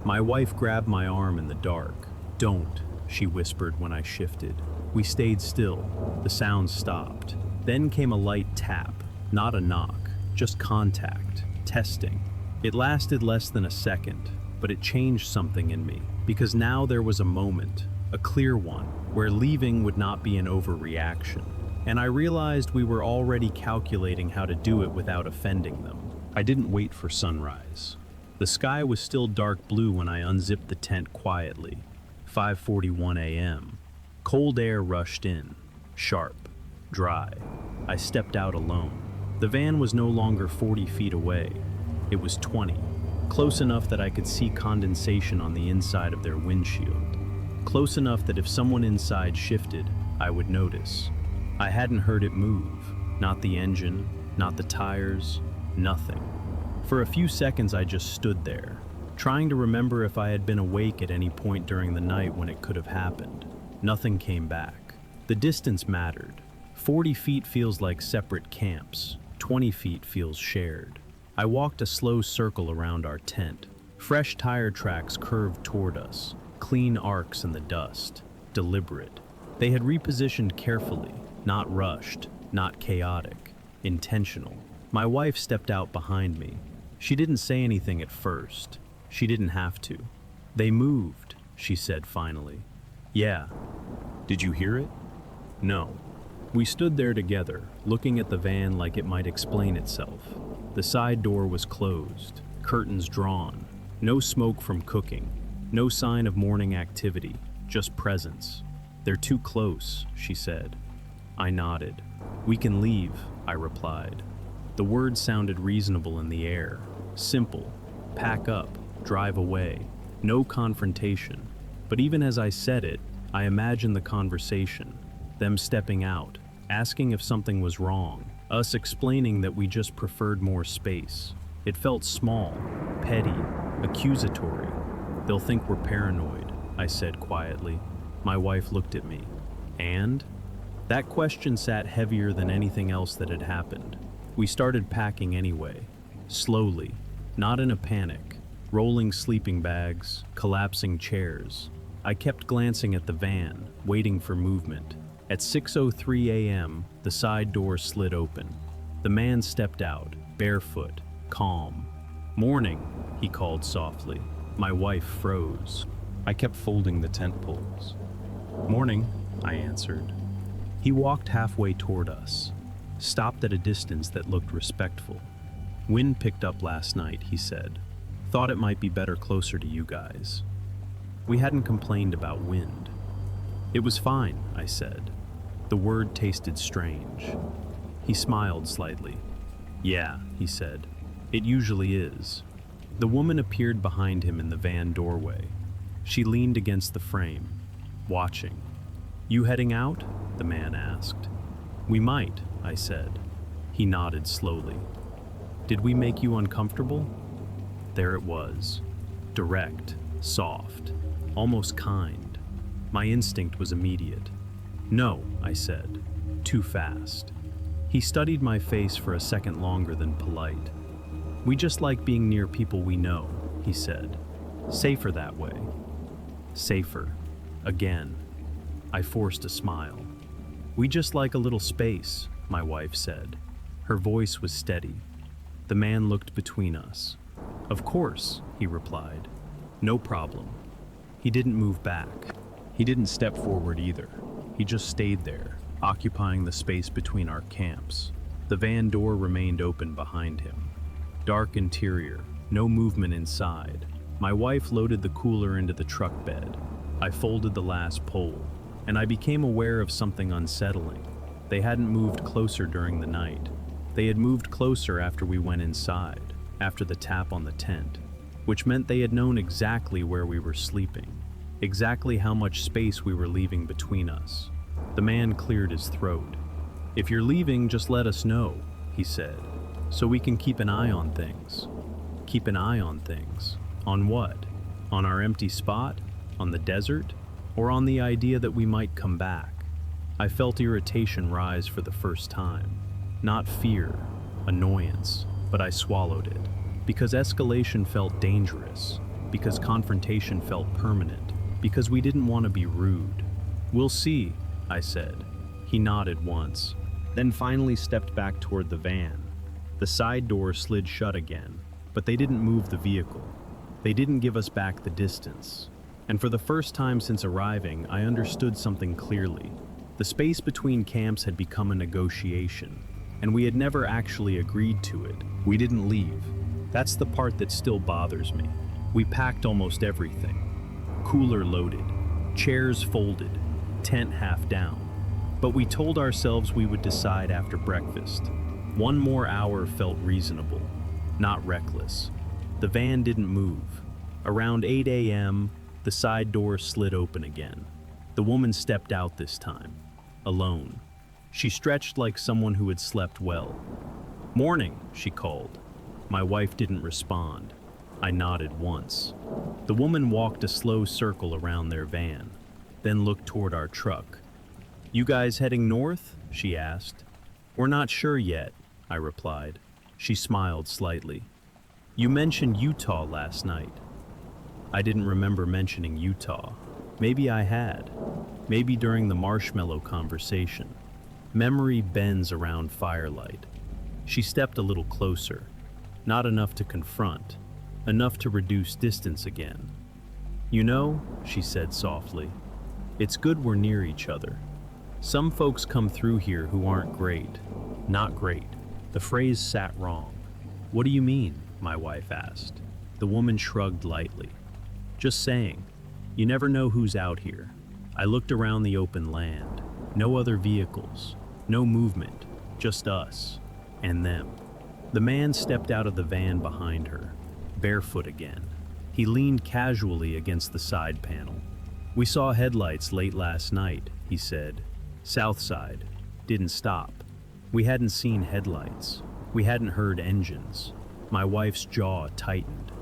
My wife grabbed my arm in the dark. "Don't," she whispered when I shifted. We stayed still. The sound stopped. Then came a light tap, not a knock, just contact, testing. It lasted less than a second, but it changed something in me, because now there was a moment, a clear one, where leaving would not be an overreaction. And I realized we were already calculating how to do it without offending them. I didn't wait for sunrise. The sky was still dark blue when I unzipped the tent quietly. 5:41 a.m. Cold air rushed in, sharp, dry. I stepped out alone. The van was no longer 40 feet away. It was 20, close enough that I could see condensation on the inside of their windshield. Close enough that if someone inside shifted, I would notice. I hadn't heard it move, not the engine, not the tires, nothing. For a few seconds I just stood there, trying to remember if I had been awake at any point during the night when it could have happened. Nothing came back. The distance mattered. 40 feet feels like separate camps. 20 feet feels shared. I walked a slow circle around our tent. Fresh tire tracks curved toward us, clean arcs in the dust, deliberate. They had repositioned carefully, not rushed, not chaotic, intentional. My wife stepped out behind me. She didn't say anything at first. She didn't have to. "They moved," she said finally. "Yeah." "Did you hear it?" "No." We stood there together, looking at the van like it might explain itself. The side door was closed, curtains drawn, no smoke from cooking, no sign of morning activity, just presence. "They're too close," she said. I nodded. "We can leave," I replied. The words sounded reasonable in the air, simple. Pack up, drive away, no confrontation. But even as I said it, I imagined the conversation, them stepping out, asking if something was wrong, us explaining that we just preferred more space. It felt small, petty, accusatory. "They'll think we're paranoid," I said quietly. My wife looked at me. "And?" That question sat heavier than anything else that had happened. We started packing anyway, slowly, not in a panic, rolling sleeping bags, collapsing chairs. I kept glancing at the van, waiting for movement. At 6:03 a.m., the side door slid open. The man stepped out, barefoot, calm. "Morning," he called softly. My wife froze. I kept folding the tent poles. "Morning," I answered. He walked halfway toward us, stopped at a distance that looked respectful. "Wind picked up last night," he said. "Thought it might be better closer to you guys." We hadn't complained about wind. "It was fine," I said. The word tasted strange. He smiled slightly. "Yeah," he said. "It usually is." The woman appeared behind him in the van doorway. She leaned against the frame, watching. "You heading out?" the man asked. "We might," I said. He nodded slowly. "Did we make you uncomfortable?" There it was. Direct, soft, almost kind. My instinct was immediate. "No," I said. Too fast. He studied my face for a second longer than polite. "We just like being near people we know," he said. "Safer that way." Safer. Again. I forced a smile. "We just like a little space," my wife said. Her voice was steady. The man looked between us. "Of course," he replied. "No problem." He didn't move back. He didn't step forward either. He just stayed there, occupying the space between our camps. The van door remained open behind him. Dark interior, no movement inside. My wife loaded the cooler into the truck bed. I folded the last pole, and I became aware of something unsettling. They hadn't moved closer during the night. They had moved closer after we went inside, after the tap on the tent, which meant they had known exactly where we were sleeping, exactly how much space we were leaving between us. The man cleared his throat. "If you're leaving, just let us know," he said, "so we can keep an eye on things." Keep an eye on things. On what? On our empty spot? On the desert? Or on the idea that we might come back? I felt irritation rise for the first time. Not fear, annoyance, but I swallowed it. Because escalation felt dangerous. Because confrontation felt permanent. Because we didn't want to be rude. "We'll see," I said. He nodded once, then finally stepped back toward the van. The side door slid shut again, but they didn't move the vehicle. They didn't give us back the distance. And for the first time since arriving, I understood something clearly. The space between camps had become a negotiation, and we had never actually agreed to it. We didn't leave. That's the part that still bothers me. We packed almost everything. Cooler loaded, chairs folded, tent half down. But we told ourselves we would decide after breakfast. One more hour felt reasonable, not reckless. The van didn't move. Around 8 a.m., the side door slid open again. The woman stepped out this time, alone. She stretched like someone who had slept well. "Morning," she called. My wife didn't respond. I nodded once. The woman walked a slow circle around their van, then looked toward our truck. "You guys heading north?" she asked. "We're not sure yet," I replied. She smiled slightly. "You mentioned Utah last night." I didn't remember mentioning Utah. Maybe I had. Maybe during the marshmallow conversation. Memory bends around firelight. She stepped a little closer. Not enough to confront. Enough to reduce distance again. "You know," she said softly, "it's good we're near each other. Some folks come through here who aren't great. Not great." The phrase sat wrong. "What do you mean?" my wife asked. The woman shrugged lightly. "Just saying. You never know who's out here." I looked around the open land. No other vehicles. No movement. Just us. And them. The man stepped out of the van behind her, barefoot again. He leaned casually against the side panel. "We saw headlights late last night," he said. "South side. Didn't stop. We hadn't seen headlights. We hadn't heard engines." My wife's jaw tightened.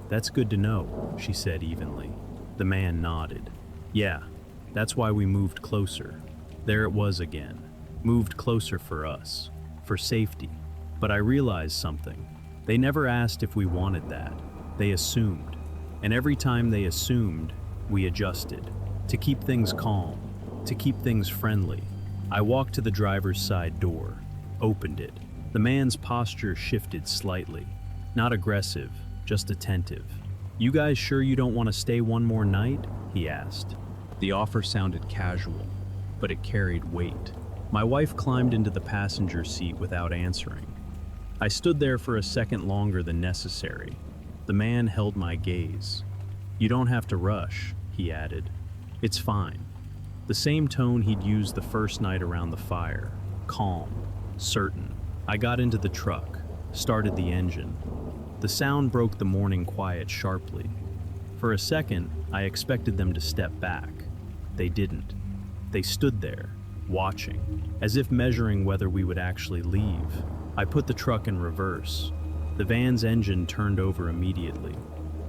"That's good to know," she said evenly. The man nodded. "Yeah, that's why we moved closer." There it was again. Moved closer for us. For safety. But I realized something. They never asked if we wanted that. They assumed. And every time they assumed, we adjusted. To keep things calm. To keep things friendly. I walked to the driver's side door. Opened it. The man's posture shifted slightly. Not aggressive, just attentive. "You guys sure you don't want to stay one more night?" he asked. The offer sounded casual, but it carried weight. My wife climbed into the passenger seat without answering. I stood there for a second longer than necessary. The man held my gaze. "You don't have to rush," he added. "It's fine." The same tone he'd used the first night around the fire. Calm, certain. I got into the truck, started the engine. The sound broke the morning quiet sharply. For a second, I expected them to step back. They didn't. They stood there, watching, as if measuring whether we would actually leave. I put the truck in reverse. The van's engine turned over immediately.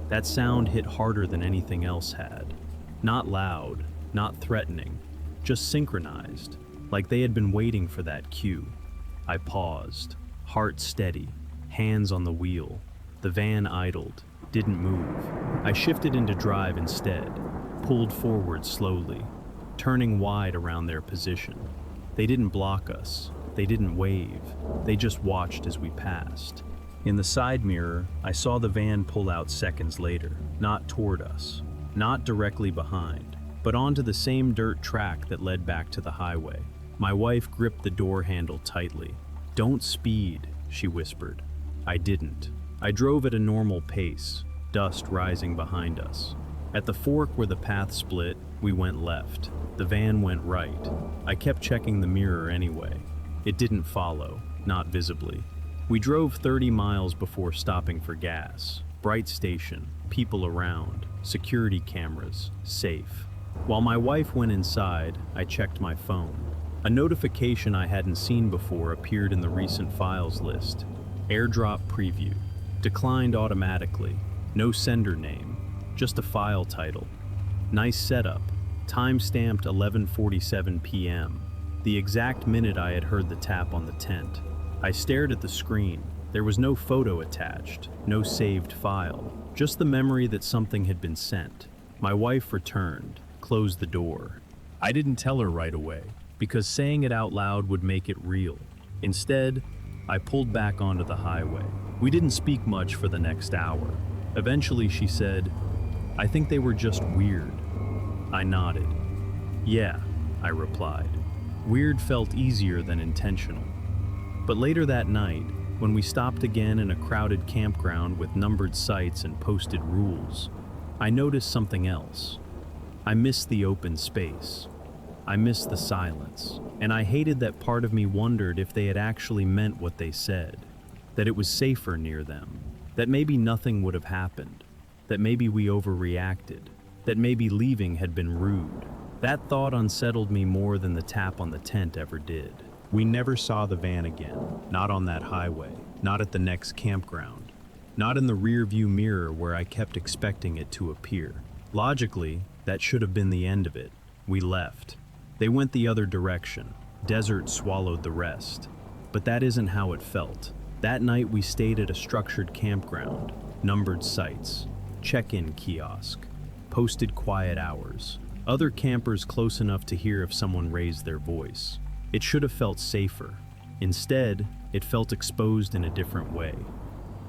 That sound hit harder than anything else had. Not loud, not threatening, just synchronized, like they had been waiting for that cue. I paused, heart steady, hands on the wheel. The van idled, didn't move. I shifted into drive instead, pulled forward slowly, turning wide around their position. They didn't block us. They didn't wave. They just watched as we passed. In the side mirror, I saw the van pull out seconds later, not toward us, not directly behind, but onto the same dirt track that led back to the highway. My wife gripped the door handle tightly. "Don't speed," she whispered. I didn't. I drove at a normal pace, dust rising behind us. At the fork where the path split, we went left. The van went right. I kept checking the mirror anyway. It didn't follow, not visibly. We drove 30 miles before stopping for gas. Bright station, people around, security cameras, safe. While my wife went inside, I checked my phone. A notification I hadn't seen before appeared in the recent files list. AirDrop preview. Declined automatically. No sender name. Just a file title. Nice setup. Time-stamped 11:47 p.m. The exact minute I had heard the tap on the tent. I stared at the screen. There was no photo attached, no saved file, just the memory that something had been sent. My wife returned, closed the door. I didn't tell her right away, because saying it out loud would make it real. Instead, I pulled back onto the highway. We didn't speak much for the next hour. Eventually she said, "I think they were just weird." I nodded. "Yeah," I replied. Weird felt easier than intentional. But later that night, when we stopped again in a crowded campground with numbered sites and posted rules, I noticed something else. I missed the open space. I missed the silence. And I hated that part of me wondered if they had actually meant what they said, that it was safer near them, that maybe nothing would have happened, that maybe we overreacted, that maybe leaving had been rude. That thought unsettled me more than the tap on the tent ever did. We never saw the van again, not on that highway, not at the next campground, not in the rearview mirror where I kept expecting it to appear. Logically, that should have been the end of it. We left. They went the other direction. Desert swallowed the rest. But that isn't how it felt. That night we stayed at a structured campground, numbered sites, check-in kiosk, posted quiet hours, other campers close enough to hear if someone raised their voice. It should have felt safer. Instead, it felt exposed in a different way.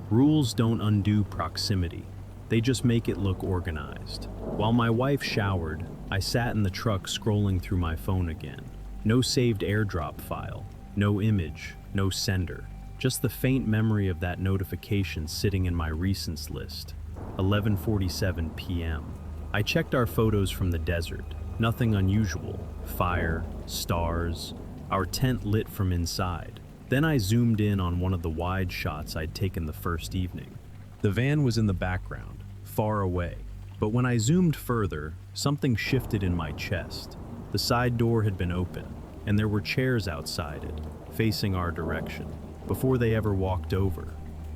Rules don't undo proximity. They just make it look organized. While my wife showered, I sat in the truck scrolling through my phone again. No saved AirDrop file, no image, no sender. Just the faint memory of that notification sitting in my recents list. 11:47 p.m. I checked our photos from the desert. Nothing unusual. Fire, stars, our tent lit from inside. Then I zoomed in on one of the wide shots I'd taken the first evening. The van was in the background, far away. But when I zoomed further, something shifted in my chest. The side door had been open, and there were chairs outside it, facing our direction, before they ever walked over.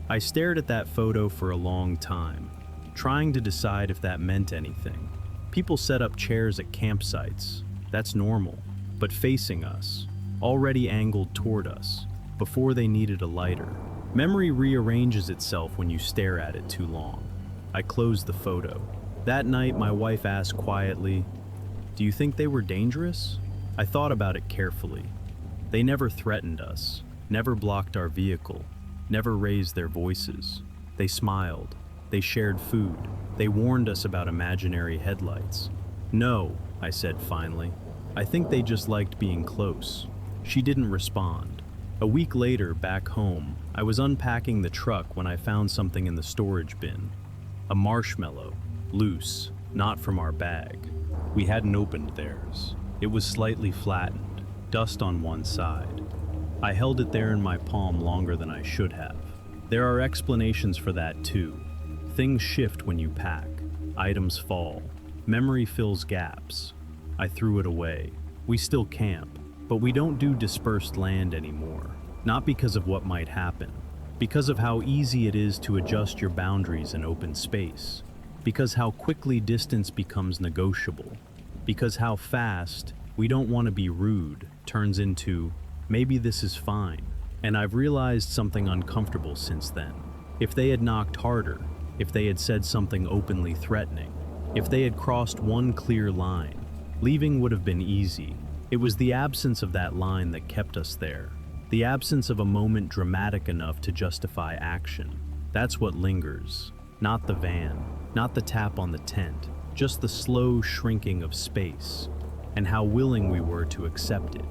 I stared at that photo for a long time, trying to decide if that meant anything. People set up chairs at campsites. That's normal. But facing us, already angled toward us, before they needed a lighter. Memory rearranges itself when you stare at it too long. I closed the photo. That night, my wife asked quietly, "Do you think they were dangerous?" I thought about it carefully. They never threatened us, never blocked our vehicle, never raised their voices. They smiled. They shared food. They warned us about imaginary headlights. "No," I said finally. "I think they just liked being close." She didn't respond. A week later, back home, I was unpacking the truck when I found something in the storage bin. A marshmallow, loose, not from our bag. We hadn't opened theirs. It was slightly flattened, dust on one side. I held it there in my palm longer than I should have. There are explanations for that too. Things shift when you pack. Items fall. Memory fills gaps. I threw it away. We still camp, but we don't do dispersed land anymore. Not because of what might happen. Because of how easy it is to adjust your boundaries in open space. Because how quickly distance becomes negotiable. Because how fast "we don't want to be rude" turns into "maybe this is fine." And I've realized something uncomfortable since then. If they had knocked harder, if they had said something openly threatening, if they had crossed one clear line, leaving would have been easy. It was the absence of that line that kept us there. The absence of a moment dramatic enough to justify action. That's what lingers. Not the van, not the tap on the tent. just the slow shrinking of space, and how willing we were to accept it.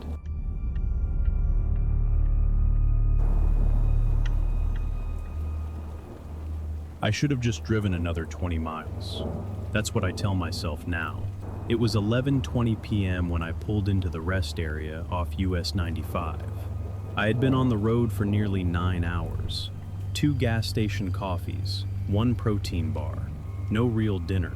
I should have just driven another 20 miles. That's what I tell myself now. It was 11:20 p.m. when I pulled into the rest area off US 95. I had been on the road for nearly 9 hours. 2 gas station coffees, 1 protein bar, no real dinner.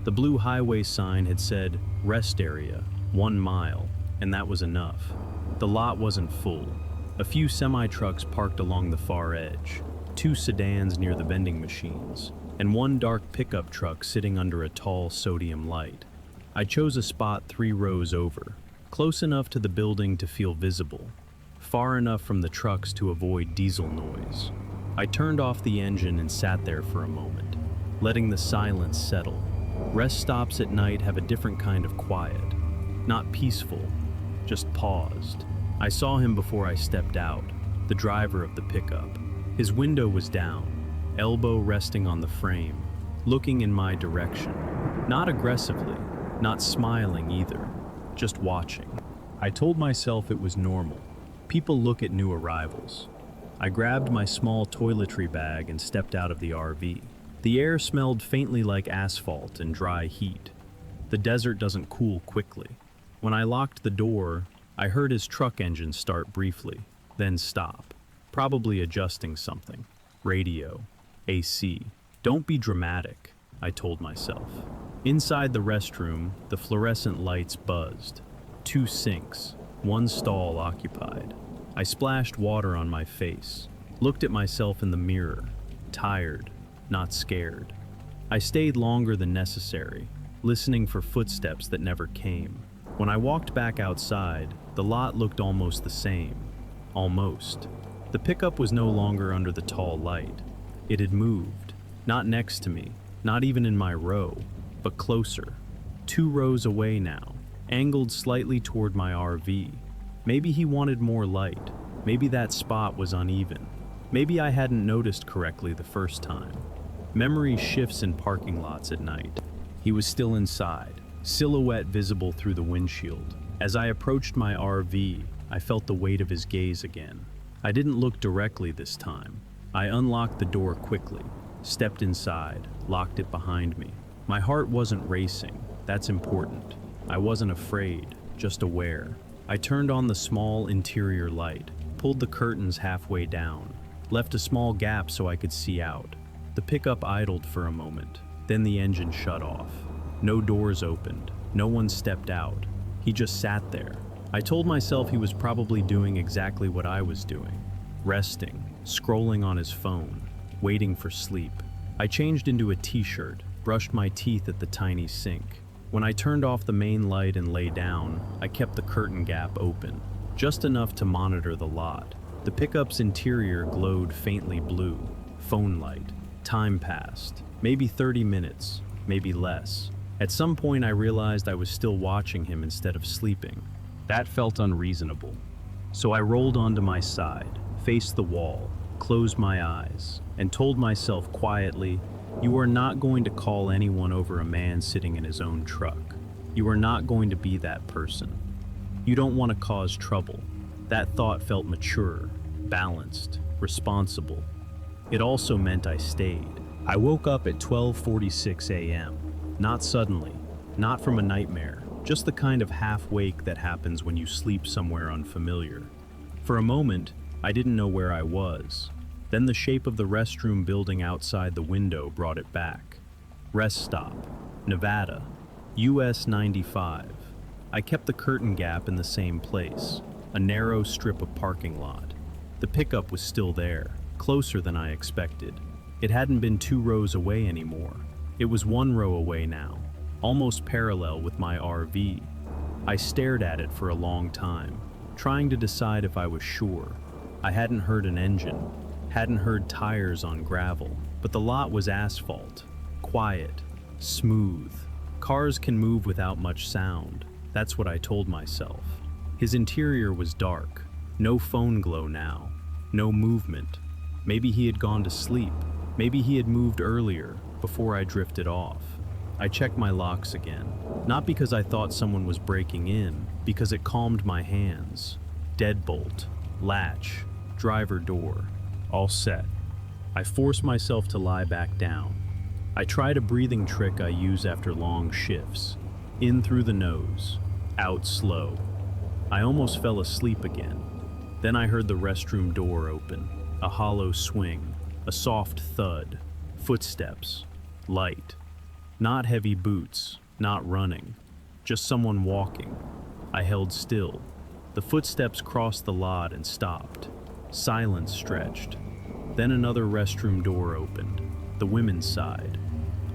The blue highway sign had said, "Rest area, 1 mile," and that was enough. The lot wasn't full. A few semi-trucks parked along the far edge, 2 sedans near the vending machines, and 1 dark pickup truck sitting under a tall sodium light. I chose a spot 3 rows over, close enough to the building to feel visible, far enough from the trucks to avoid diesel noise. I turned off the engine and sat there for a moment, letting the silence settle. Rest stops at night have a different kind of quiet, not peaceful, just paused. I saw him before I stepped out, the driver of the pickup. His window was down, elbow resting on the frame, looking in my direction. Not aggressively, not smiling either, just watching. I told myself it was normal. People look at new arrivals. I grabbed my small toiletry bag and stepped out of the RV. The air smelled faintly like asphalt and dry heat. The desert doesn't cool quickly. When I locked the door, I heard his truck engine start briefly, then stop. Probably adjusting something. Radio, AC. Don't be dramatic, I told myself. Inside the restroom, the fluorescent lights buzzed. 2 sinks, 1 stall occupied. I splashed water on my face, looked at myself in the mirror, tired, not scared. I stayed longer than necessary, listening for footsteps that never came. When I walked back outside, the lot looked almost the same. Almost. The pickup was no longer under the tall light. It had moved, not next to me, not even in my row, but closer. 2 rows away now, angled slightly toward my RV. Maybe he wanted more light. Maybe that spot was uneven. Maybe I hadn't noticed correctly the first time. Memory shifts in parking lots at night. He was still inside, silhouette visible through the windshield. As I approached my RV, I felt the weight of his gaze again. I didn't look directly this time. I unlocked the door quickly, stepped inside, locked it behind me. My heart wasn't racing. That's important. I wasn't afraid, just aware. I turned on the small interior light, pulled the curtains halfway down, left a small gap so I could see out. The pickup idled for a moment, then the engine shut off. No doors opened, no one stepped out. He just sat there. I told myself he was probably doing exactly what I was doing, resting, scrolling on his phone, waiting for sleep. I changed into a t-shirt, brushed my teeth at the tiny sink. When I turned off the main light and lay down, I kept the curtain gap open, just enough to monitor the lot. The pickup's interior glowed faintly blue, phone light. Time passed, maybe 30 minutes, maybe less. At some point I realized I was still watching him instead of sleeping. That felt unreasonable. So I rolled onto my side, faced the wall, closed my eyes, and told myself quietly, "You are not going to call anyone over a man sitting in his own truck. You are not going to be that person. You don't want to cause trouble." That thought felt mature, balanced, responsible. It also meant I stayed. I woke up at 12:46 a.m. Not suddenly, not from a nightmare. Just the kind of half-wake that happens when you sleep somewhere unfamiliar. For a moment, I didn't know where I was. Then the shape of the restroom building outside the window brought it back. Rest stop, Nevada, US 95. I kept the curtain gap in the same place, a narrow strip of parking lot. The pickup was still there, closer than I expected. It hadn't been 2 rows away anymore. It was 1 row away now, almost parallel with my RV. I stared at it for a long time, trying to decide if I was sure. I hadn't heard an engine, hadn't heard tires on gravel, but the lot was asphalt, quiet, smooth. Cars can move without much sound. That's what I told myself. His interior was dark, no phone glow now, no movement. Maybe he had gone to sleep. Maybe he had moved earlier, before I drifted off. I checked my locks again. Not because I thought someone was breaking in, because it calmed my hands. Deadbolt, latch, driver door, all set. I force myself to lie back down. I tried a breathing trick I use after long shifts. In through the nose, out slow. I almost fell asleep again. Then I heard the restroom door open, a hollow swing, a soft thud, footsteps, light. Not heavy boots, not running, just someone walking. I held still. The footsteps crossed the lot and stopped. Silence stretched. Then another restroom door opened, the women's side.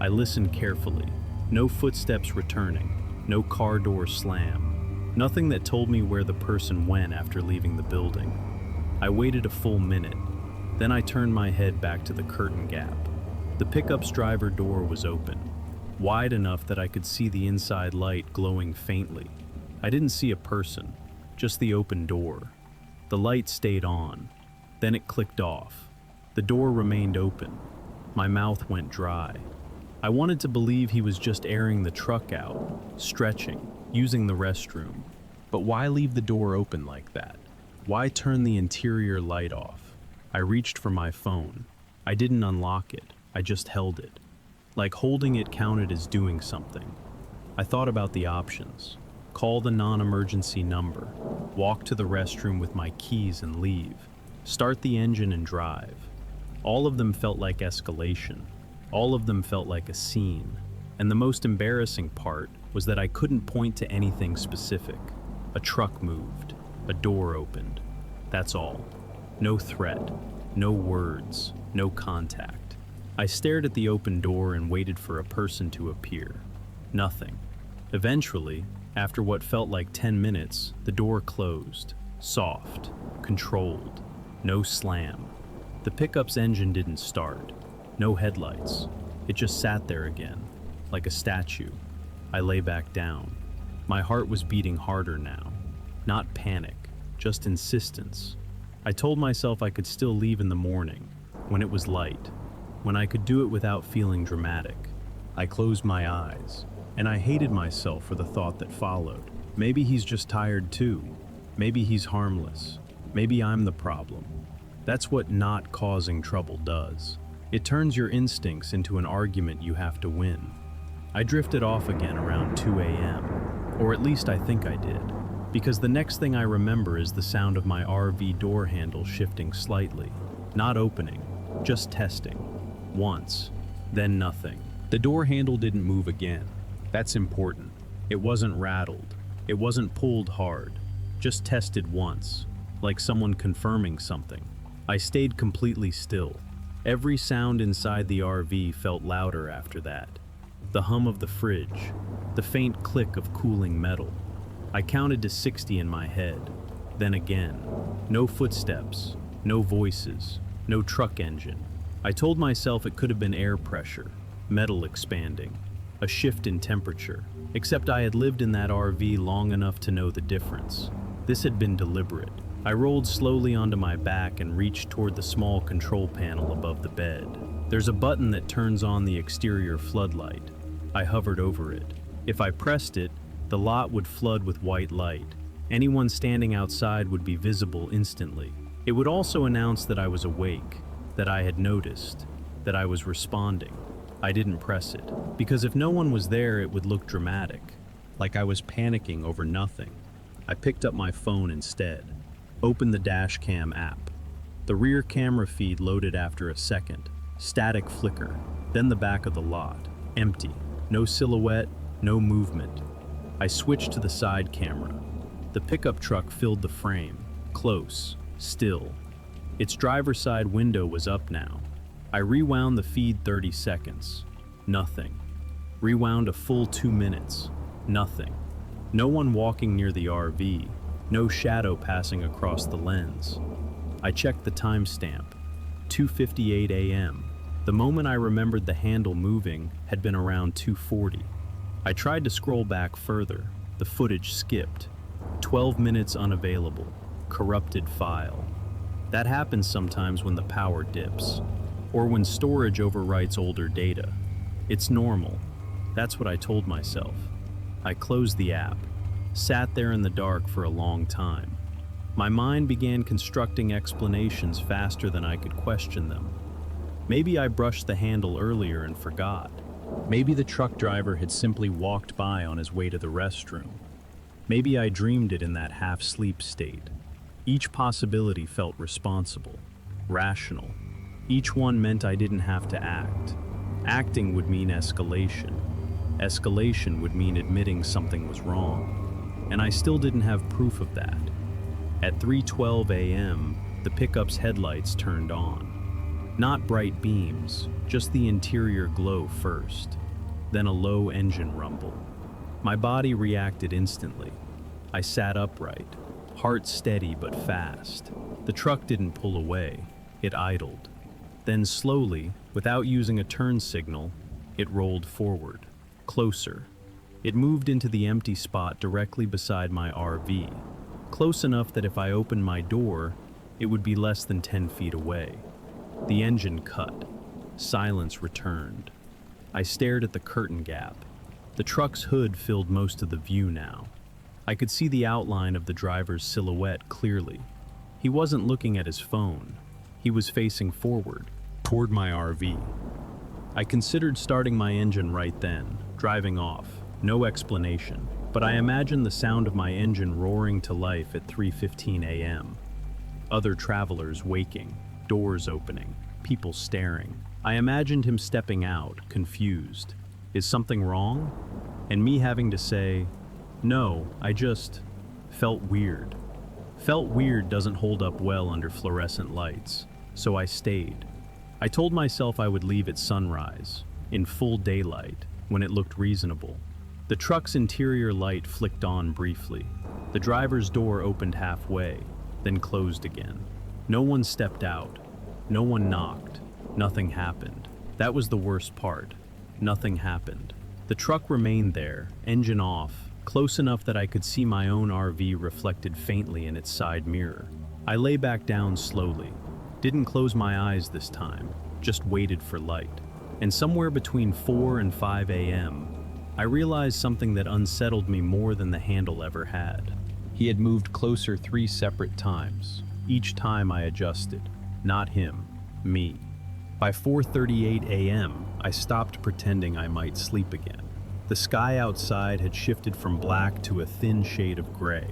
I listened carefully. No footsteps returning, no car door slam. Nothing that told me where the person went after leaving the building. I waited a full minute. Then I turned my head back to the curtain gap. The pickup's driver door was open, wide enough that I could see the inside light glowing faintly. I didn't see a person, just the open door. The light stayed on. Then it clicked off. The door remained open. My mouth went dry. I wanted to believe he was just airing the truck out, stretching, using the restroom. But why leave the door open like that? Why turn the interior light off? I reached for my phone. I didn't unlock it. I just held it. Like holding it counted as doing something. I thought about the options. Call the non-emergency number. Walk to the restroom with my keys and leave. Start the engine and drive. All of them felt like escalation. All of them felt like a scene. And the most embarrassing part was that I couldn't point to anything specific. A truck moved. A door opened. That's all. No threat. No words. No contact. I stared at the open door and waited for a person to appear. Nothing. Eventually, after what felt like 10 minutes, the door closed. Soft. Controlled. No slam. The pickup's engine didn't start. No headlights. It just sat there again, like a statue. I lay back down. My heart was beating harder now. Not panic, just insistence. I told myself I could still leave in the morning, when it was light, when I could do it without feeling dramatic. I closed my eyes, and I hated myself for the thought that followed. Maybe he's just tired too. Maybe he's harmless. Maybe I'm the problem. That's what not causing trouble does. It turns your instincts into an argument you have to win. I drifted off again around 2 a.m., or at least I think I did, because the next thing I remember is the sound of my RV door handle shifting slightly. Not opening, just testing. Once, then nothing. The door handle didn't move again. That's important. It wasn't rattled. It wasn't pulled hard. Just tested once, like someone confirming something. I stayed completely still. Every sound inside the RV felt louder after that. The hum of the fridge, the faint click of cooling metal. I counted to 60 in my head. Then again. No footsteps, no voices, no truck engine. I told myself it could have been air pressure, metal expanding, a shift in temperature. Except I had lived in that RV long enough to know the difference. This had been deliberate. I rolled slowly onto my back and reached toward the small control panel above the bed. There's a button that turns on the exterior floodlight. I hovered over it. If I pressed it, the lot would flood with white light. Anyone standing outside would be visible instantly. It would also announce that I was awake, that I had noticed, that I was responding. I didn't press it, because if no one was there, it would look dramatic, like I was panicking over nothing. I picked up my phone instead. Opened the dash cam app. The rear camera feed loaded after a second. Static flicker. Then the back of the lot. Empty. No silhouette, no movement. I switched to the side camera. The pickup truck filled the frame. Close. Still. Its driver's side window was up now. I rewound the feed 30 seconds. Nothing. Rewound a full 2 minutes. Nothing. No one walking near the RV. No shadow passing across the lens. I checked the timestamp. 2:58 a.m. The moment I remembered the handle moving had been around 2:40. I tried to scroll back further. The footage skipped. 12 minutes unavailable. Corrupted file. That happens sometimes when the power dips, or when storage overwrites older data. It's normal. That's what I told myself. I closed the app, sat there in the dark for a long time. My mind began constructing explanations faster than I could question them. Maybe I brushed the handle earlier and forgot. Maybe the truck driver had simply walked by on his way to the restroom. Maybe I dreamed it in that half-sleep state. Each possibility felt responsible, rational. Each one meant I didn't have to act. Acting would mean escalation. Escalation would mean admitting something was wrong. And I still didn't have proof of that. At 3:12 a.m., the pickup's headlights turned on. Not bright beams, just the interior glow first, then a low engine rumble. My body reacted instantly. I sat upright, heart steady but fast. The truck didn't pull away, it idled. Then slowly, without using a turn signal, it rolled forward, closer. It moved into the empty spot directly beside my RV, close enough that if I opened my door, it would be less than 10 feet away. The engine cut. Silence returned. I stared at the curtain gap. The truck's hood filled most of the view now. I could see the outline of the driver's silhouette clearly. He wasn't looking at his phone. He was facing forward, toward my RV. I considered starting my engine right then, driving off. No explanation. But I imagined the sound of my engine roaring to life at 3:15 a.m. Other travelers waking. Doors opening, people staring. I imagined him stepping out, confused. Is something wrong? And me having to say, no, I just felt weird. Felt weird doesn't hold up well under fluorescent lights, so I stayed. I told myself I would leave at sunrise, in full daylight, when it looked reasonable. The truck's interior light flicked on briefly. The driver's door opened halfway, then closed again. No one stepped out. No one knocked. Nothing happened. That was the worst part. Nothing happened. The truck remained there, engine off, close enough that I could see my own RV reflected faintly in its side mirror. I lay back down slowly. Didn't close my eyes this time, just waited for light. And somewhere between 4 and 5 a.m., I realized something that unsettled me more than the handle ever had. He had moved closer 3 separate times. Each time I adjusted. Not him, me. By 4:38 a.m., I stopped pretending I might sleep again. The sky outside had shifted from black to a thin shade of gray.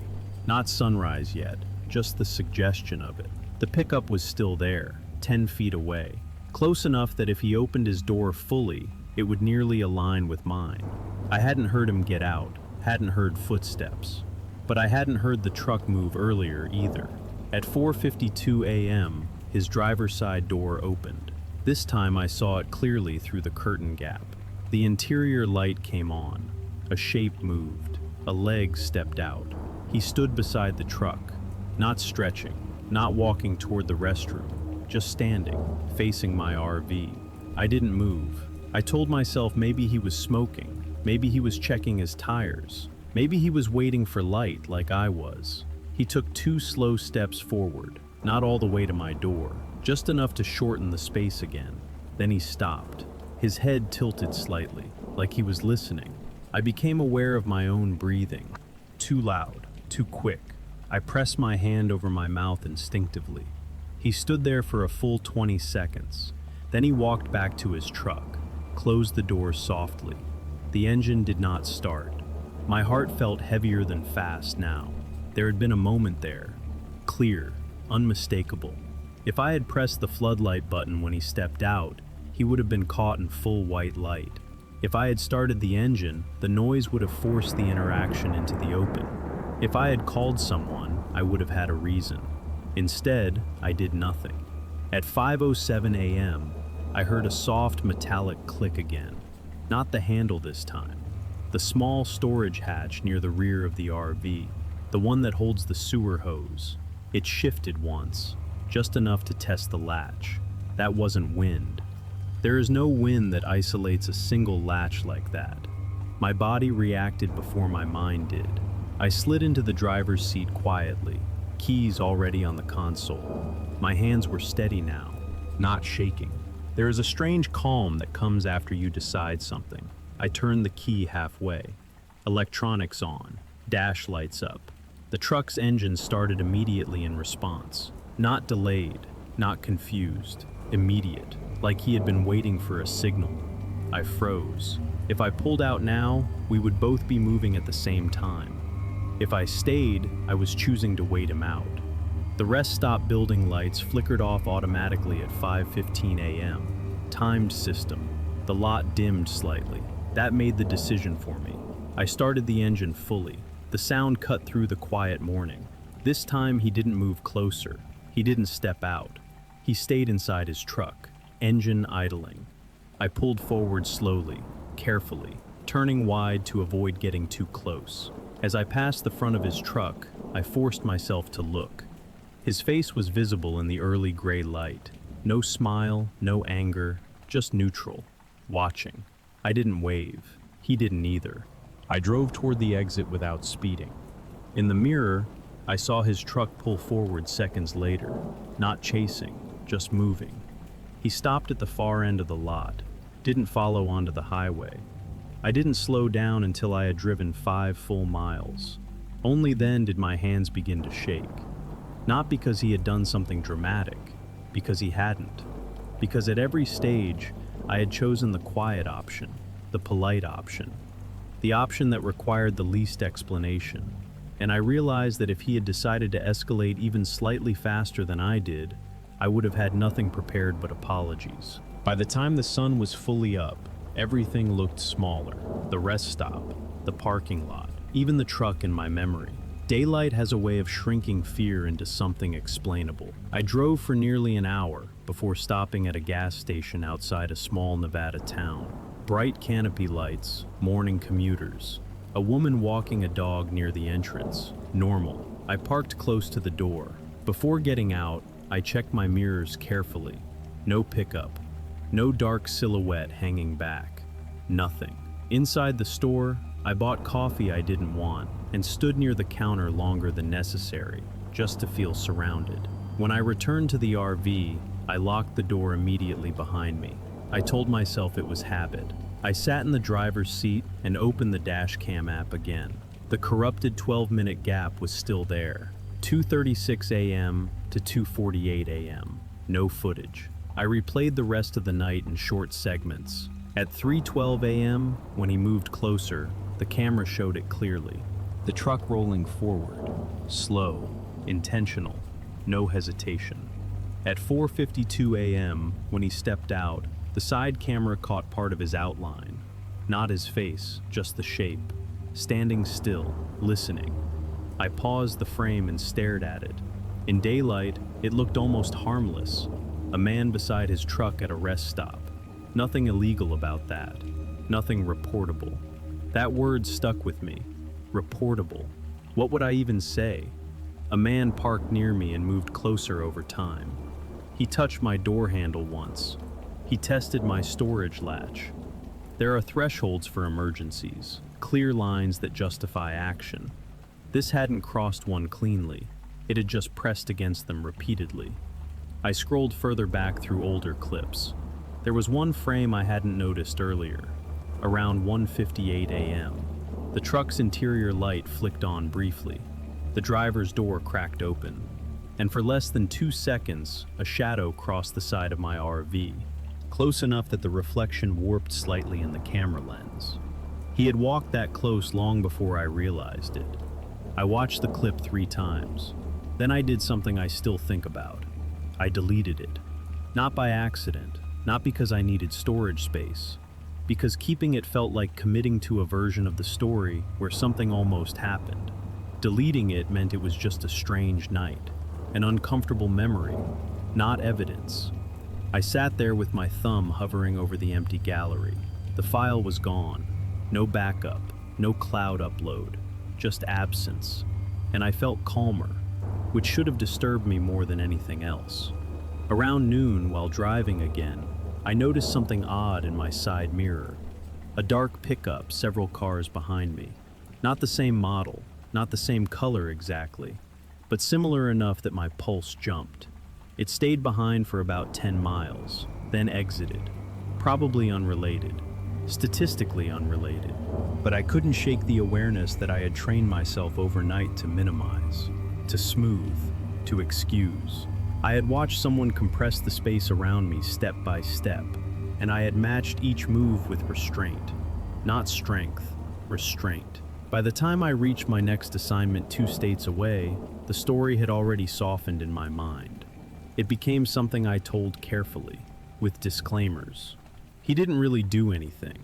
Not sunrise yet, just the suggestion of it. The pickup was still there, 10 feet away. Close enough that if he opened his door fully, it would nearly align with mine. I hadn't heard him get out, hadn't heard footsteps. But I hadn't heard the truck move earlier either. At 4:52 a.m., his driver's side door opened. This time I saw it clearly through the curtain gap. The interior light came on. A shape moved. A leg stepped out. He stood beside the truck, not stretching, not walking toward the restroom, just standing, facing my RV. I didn't move. I told myself maybe he was smoking, maybe he was checking his tires, maybe he was waiting for light like I was. He took 2 slow steps forward, not all the way to my door, just enough to shorten the space again. Then he stopped. His head tilted slightly, like he was listening. I became aware of my own breathing. Too loud, too quick. I pressed my hand over my mouth instinctively. He stood there for a full 20 seconds. Then he walked back to his truck, closed the door softly. The engine did not start. My heart felt heavier than fast now. There had been a moment there, clear, unmistakable. If I had pressed the floodlight button when he stepped out, he would have been caught in full white light. If I had started the engine, the noise would have forced the interaction into the open. If I had called someone, I would have had a reason. Instead, I did nothing. At 5:07 a.m., I heard a soft metallic click again. Not the handle this time. The small storage hatch near the rear of the RV. The one that holds the sewer hose. It shifted once, just enough to test the latch. That wasn't wind. There is no wind that isolates a single latch like that. My body reacted before my mind did. I slid into the driver's seat quietly, keys already on the console. My hands were steady now, not shaking. There is a strange calm that comes after you decide something. I turn the key halfway. Electronics on. Dash lights up. The truck's engine started immediately in response. Not delayed, not confused. Immediate, like he had been waiting for a signal. I froze. If I pulled out now, we would both be moving at the same time. If I stayed, I was choosing to wait him out. The rest stop building lights flickered off automatically at 5:15 a.m. Timed system. The lot dimmed slightly. That made the decision for me. I started the engine fully. The sound cut through the quiet morning. This time he didn't move closer. He didn't step out. He stayed inside his truck, engine idling. I pulled forward slowly, carefully, turning wide to avoid getting too close. As I passed the front of his truck, I forced myself to look. His face was visible in the early gray light. No smile, no anger, just neutral, watching. I didn't wave. He didn't either. I drove toward the exit without speeding. In the mirror, I saw his truck pull forward seconds later, not chasing, just moving. He stopped at the far end of the lot, didn't follow onto the highway. I didn't slow down until I had driven 5 full miles. Only then did my hands begin to shake. Not because he had done something dramatic, because he hadn't. Because at every stage, I had chosen the quiet option, the polite option, the option that required the least explanation. And I realized that if he had decided to escalate even slightly faster than I did, I would have had nothing prepared but apologies. By the time the sun was fully up, everything looked smaller. The rest stop, the parking lot, even the truck in my memory. Daylight has a way of shrinking fear into something explainable. I drove for nearly an hour before stopping at a gas station outside a small Nevada town. Bright canopy lights, morning commuters, a woman walking a dog near the entrance. Normal. I parked close to the door. Before getting out, I checked my mirrors carefully. No pickup. No dark silhouette hanging back. Nothing. Inside the store, I bought coffee I didn't want and stood near the counter longer than necessary, just to feel surrounded. When I returned to the RV, I locked the door immediately behind me. I told myself it was habit. I sat in the driver's seat and opened the dash cam app again. The corrupted 12-minute gap was still there. 2:36 a.m. to 2:48 a.m. No footage. I replayed the rest of the night in short segments. At 3:12 a.m., when he moved closer, the camera showed it clearly. The truck rolling forward, slow, intentional, no hesitation. At 4:52 a.m., when he stepped out, the side camera caught part of his outline. Not his face, just the shape. Standing still, listening. I paused the frame and stared at it. In daylight, it looked almost harmless. A man beside his truck at a rest stop. Nothing illegal about that. Nothing reportable. That word stuck with me. Reportable. What would I even say? A man parked near me and moved closer over time. He touched my door handle once. He tested my storage latch. There are thresholds for emergencies, clear lines that justify action. This hadn't crossed one cleanly. It had just pressed against them repeatedly. I scrolled further back through older clips. There was one frame I hadn't noticed earlier, around 1:58 a.m. The truck's interior light flicked on briefly. The driver's door cracked open, and for less than 2 seconds, a shadow crossed the side of my RV, close enough that the reflection warped slightly in the camera lens. He had walked that close long before I realized it. I watched the clip 3 times. Then I did something I still think about. I deleted it. Not by accident, not because I needed storage space, because keeping it felt like committing to a version of the story where something almost happened. Deleting it meant it was just a strange night, an uncomfortable memory, not evidence. I sat there with my thumb hovering over the empty gallery. The file was gone. No backup, no cloud upload, just absence. And I felt calmer, which should have disturbed me more than anything else. Around noon, while driving again, I noticed something odd in my side mirror. A dark pickup several cars behind me. Not the same model, not the same color exactly, but similar enough that my pulse jumped. It stayed behind for about 10 miles, then exited, probably unrelated. statistically unrelated. But I couldn't shake the awareness that I had trained myself overnight to minimize, to smooth, to excuse. I had watched someone compress the space around me step by step, and I had matched each move with restraint. Not strength, restraint. By the time I reached my next assignment 2 states away, the story had already softened in my mind. It became something I told carefully, with disclaimers. He didn't really do anything.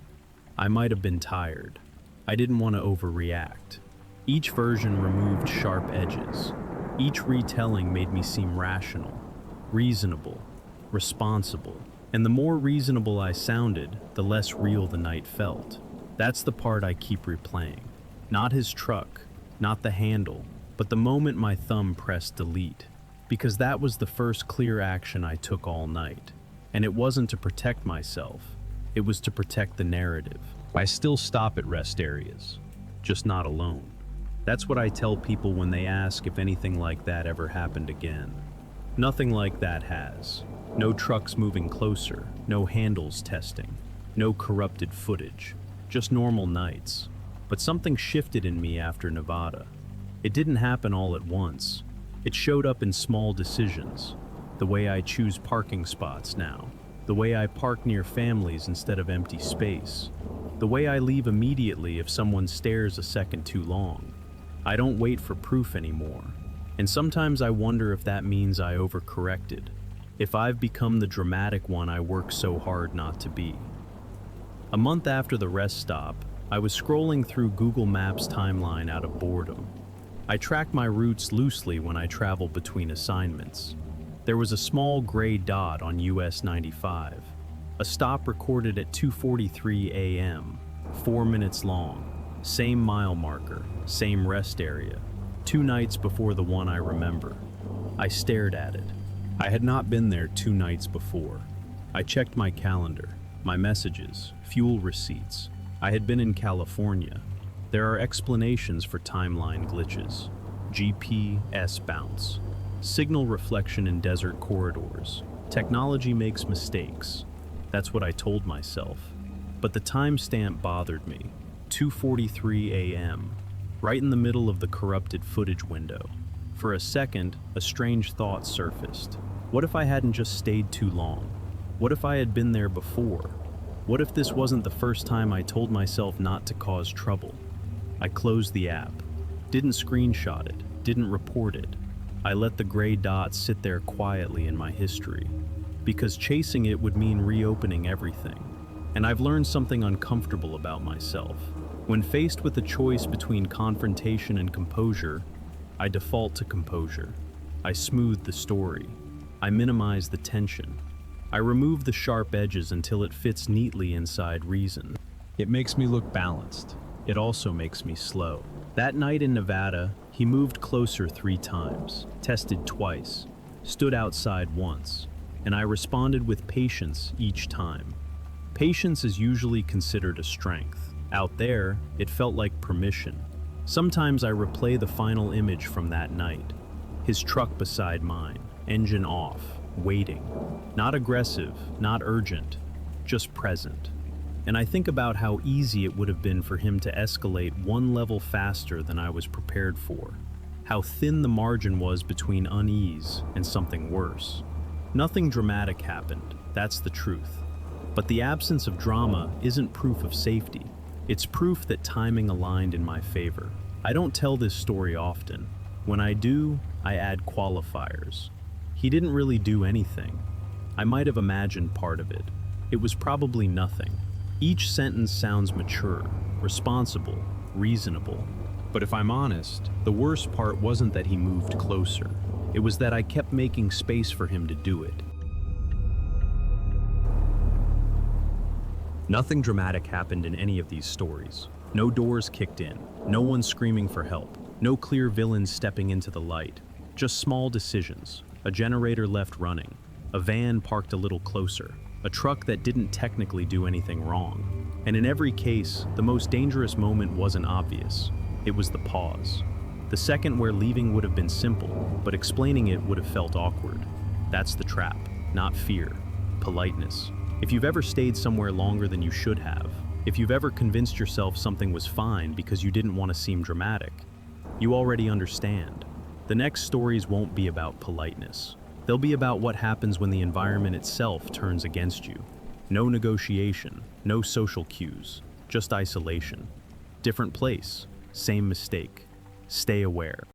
I might have been tired. I didn't want to overreact. Each version removed sharp edges. Each retelling made me seem rational, reasonable, responsible. And the more reasonable I sounded, the less real the night felt. That's the part I keep replaying. Not his truck, not the handle, but the moment my thumb pressed delete. Because that was the first clear action I took all night. And it wasn't to protect myself, it was to protect the narrative. I still stop at rest areas, just not alone. That's what I tell people when they ask if anything like that ever happened again. Nothing like that has. No trucks moving closer, no handles testing, no corrupted footage, just normal nights. But something shifted in me after Nevada. It didn't happen all at once. It showed up in small decisions. The way I choose parking spots now. The way I park near families instead of empty space. The way I leave immediately if someone stares a second too long. I don't wait for proof anymore. And sometimes I wonder if that means I overcorrected. If I've become the dramatic one I work so hard not to be. A month after the rest stop, I was scrolling through Google Maps timeline out of boredom. I track my routes loosely when I travel between assignments. There was a small gray dot on US 95, a stop recorded at 2:43 a.m., 4 minutes long, same mile marker, same rest area, 2 nights before the one I remember. I stared at it. I had not been there 2 nights before. I checked my calendar, my messages, fuel receipts. I had been in California. There are explanations for timeline glitches. GPS bounce. Signal reflection in desert corridors. Technology makes mistakes. That's what I told myself. But the timestamp bothered me. 2:43 a.m., right in the middle of the corrupted footage window. For a second, a strange thought surfaced. What if I hadn't just stayed too long? What if I had been there before? What if this wasn't the first time I told myself not to cause trouble? I closed the app, didn't screenshot it, didn't report it. I let the gray dot sit there quietly in my history, because chasing it would mean reopening everything. And I've learned something uncomfortable about myself. When faced with a choice between confrontation and composure, I default to composure. I smooth the story. I minimize the tension. I remove the sharp edges until it fits neatly inside reason. It makes me look balanced. It also makes me slow. That night in Nevada, he moved closer 3 times, tested twice, stood outside once, and I responded with patience each time. Patience is usually considered a strength. Out there, it felt like permission. Sometimes I replay the final image from that night. His truck beside mine, engine off, waiting. Not aggressive, not urgent, just present. And I think about how easy it would have been for him to escalate 1 level faster than I was prepared for. How thin the margin was between unease and something worse. Nothing dramatic happened, that's the truth. But the absence of drama isn't proof of safety. It's proof that timing aligned in my favor. I don't tell this story often. When I do, I add qualifiers. He didn't really do anything. I might have imagined part of it. It was probably nothing. Each sentence sounds mature, responsible, reasonable. But if I'm honest, the worst part wasn't that he moved closer. It was that I kept making space for him to do it. Nothing dramatic happened in any of these stories. No doors kicked in, no one screaming for help, no clear villains stepping into the light. Just small decisions. A generator left running, a van parked a little closer, a truck that didn't technically do anything wrong. And in every case, the most dangerous moment wasn't obvious. It was the pause. The second where leaving would have been simple, but explaining it would have felt awkward. That's the trap, not fear, politeness. If you've ever stayed somewhere longer than you should have, If you've ever convinced yourself something was fine because you didn't want to seem dramatic, you already understand. The next stories won't be about politeness. They'll be about what happens when the environment itself turns against you. No negotiation, no social cues, just isolation. Different place, same mistake. Stay aware.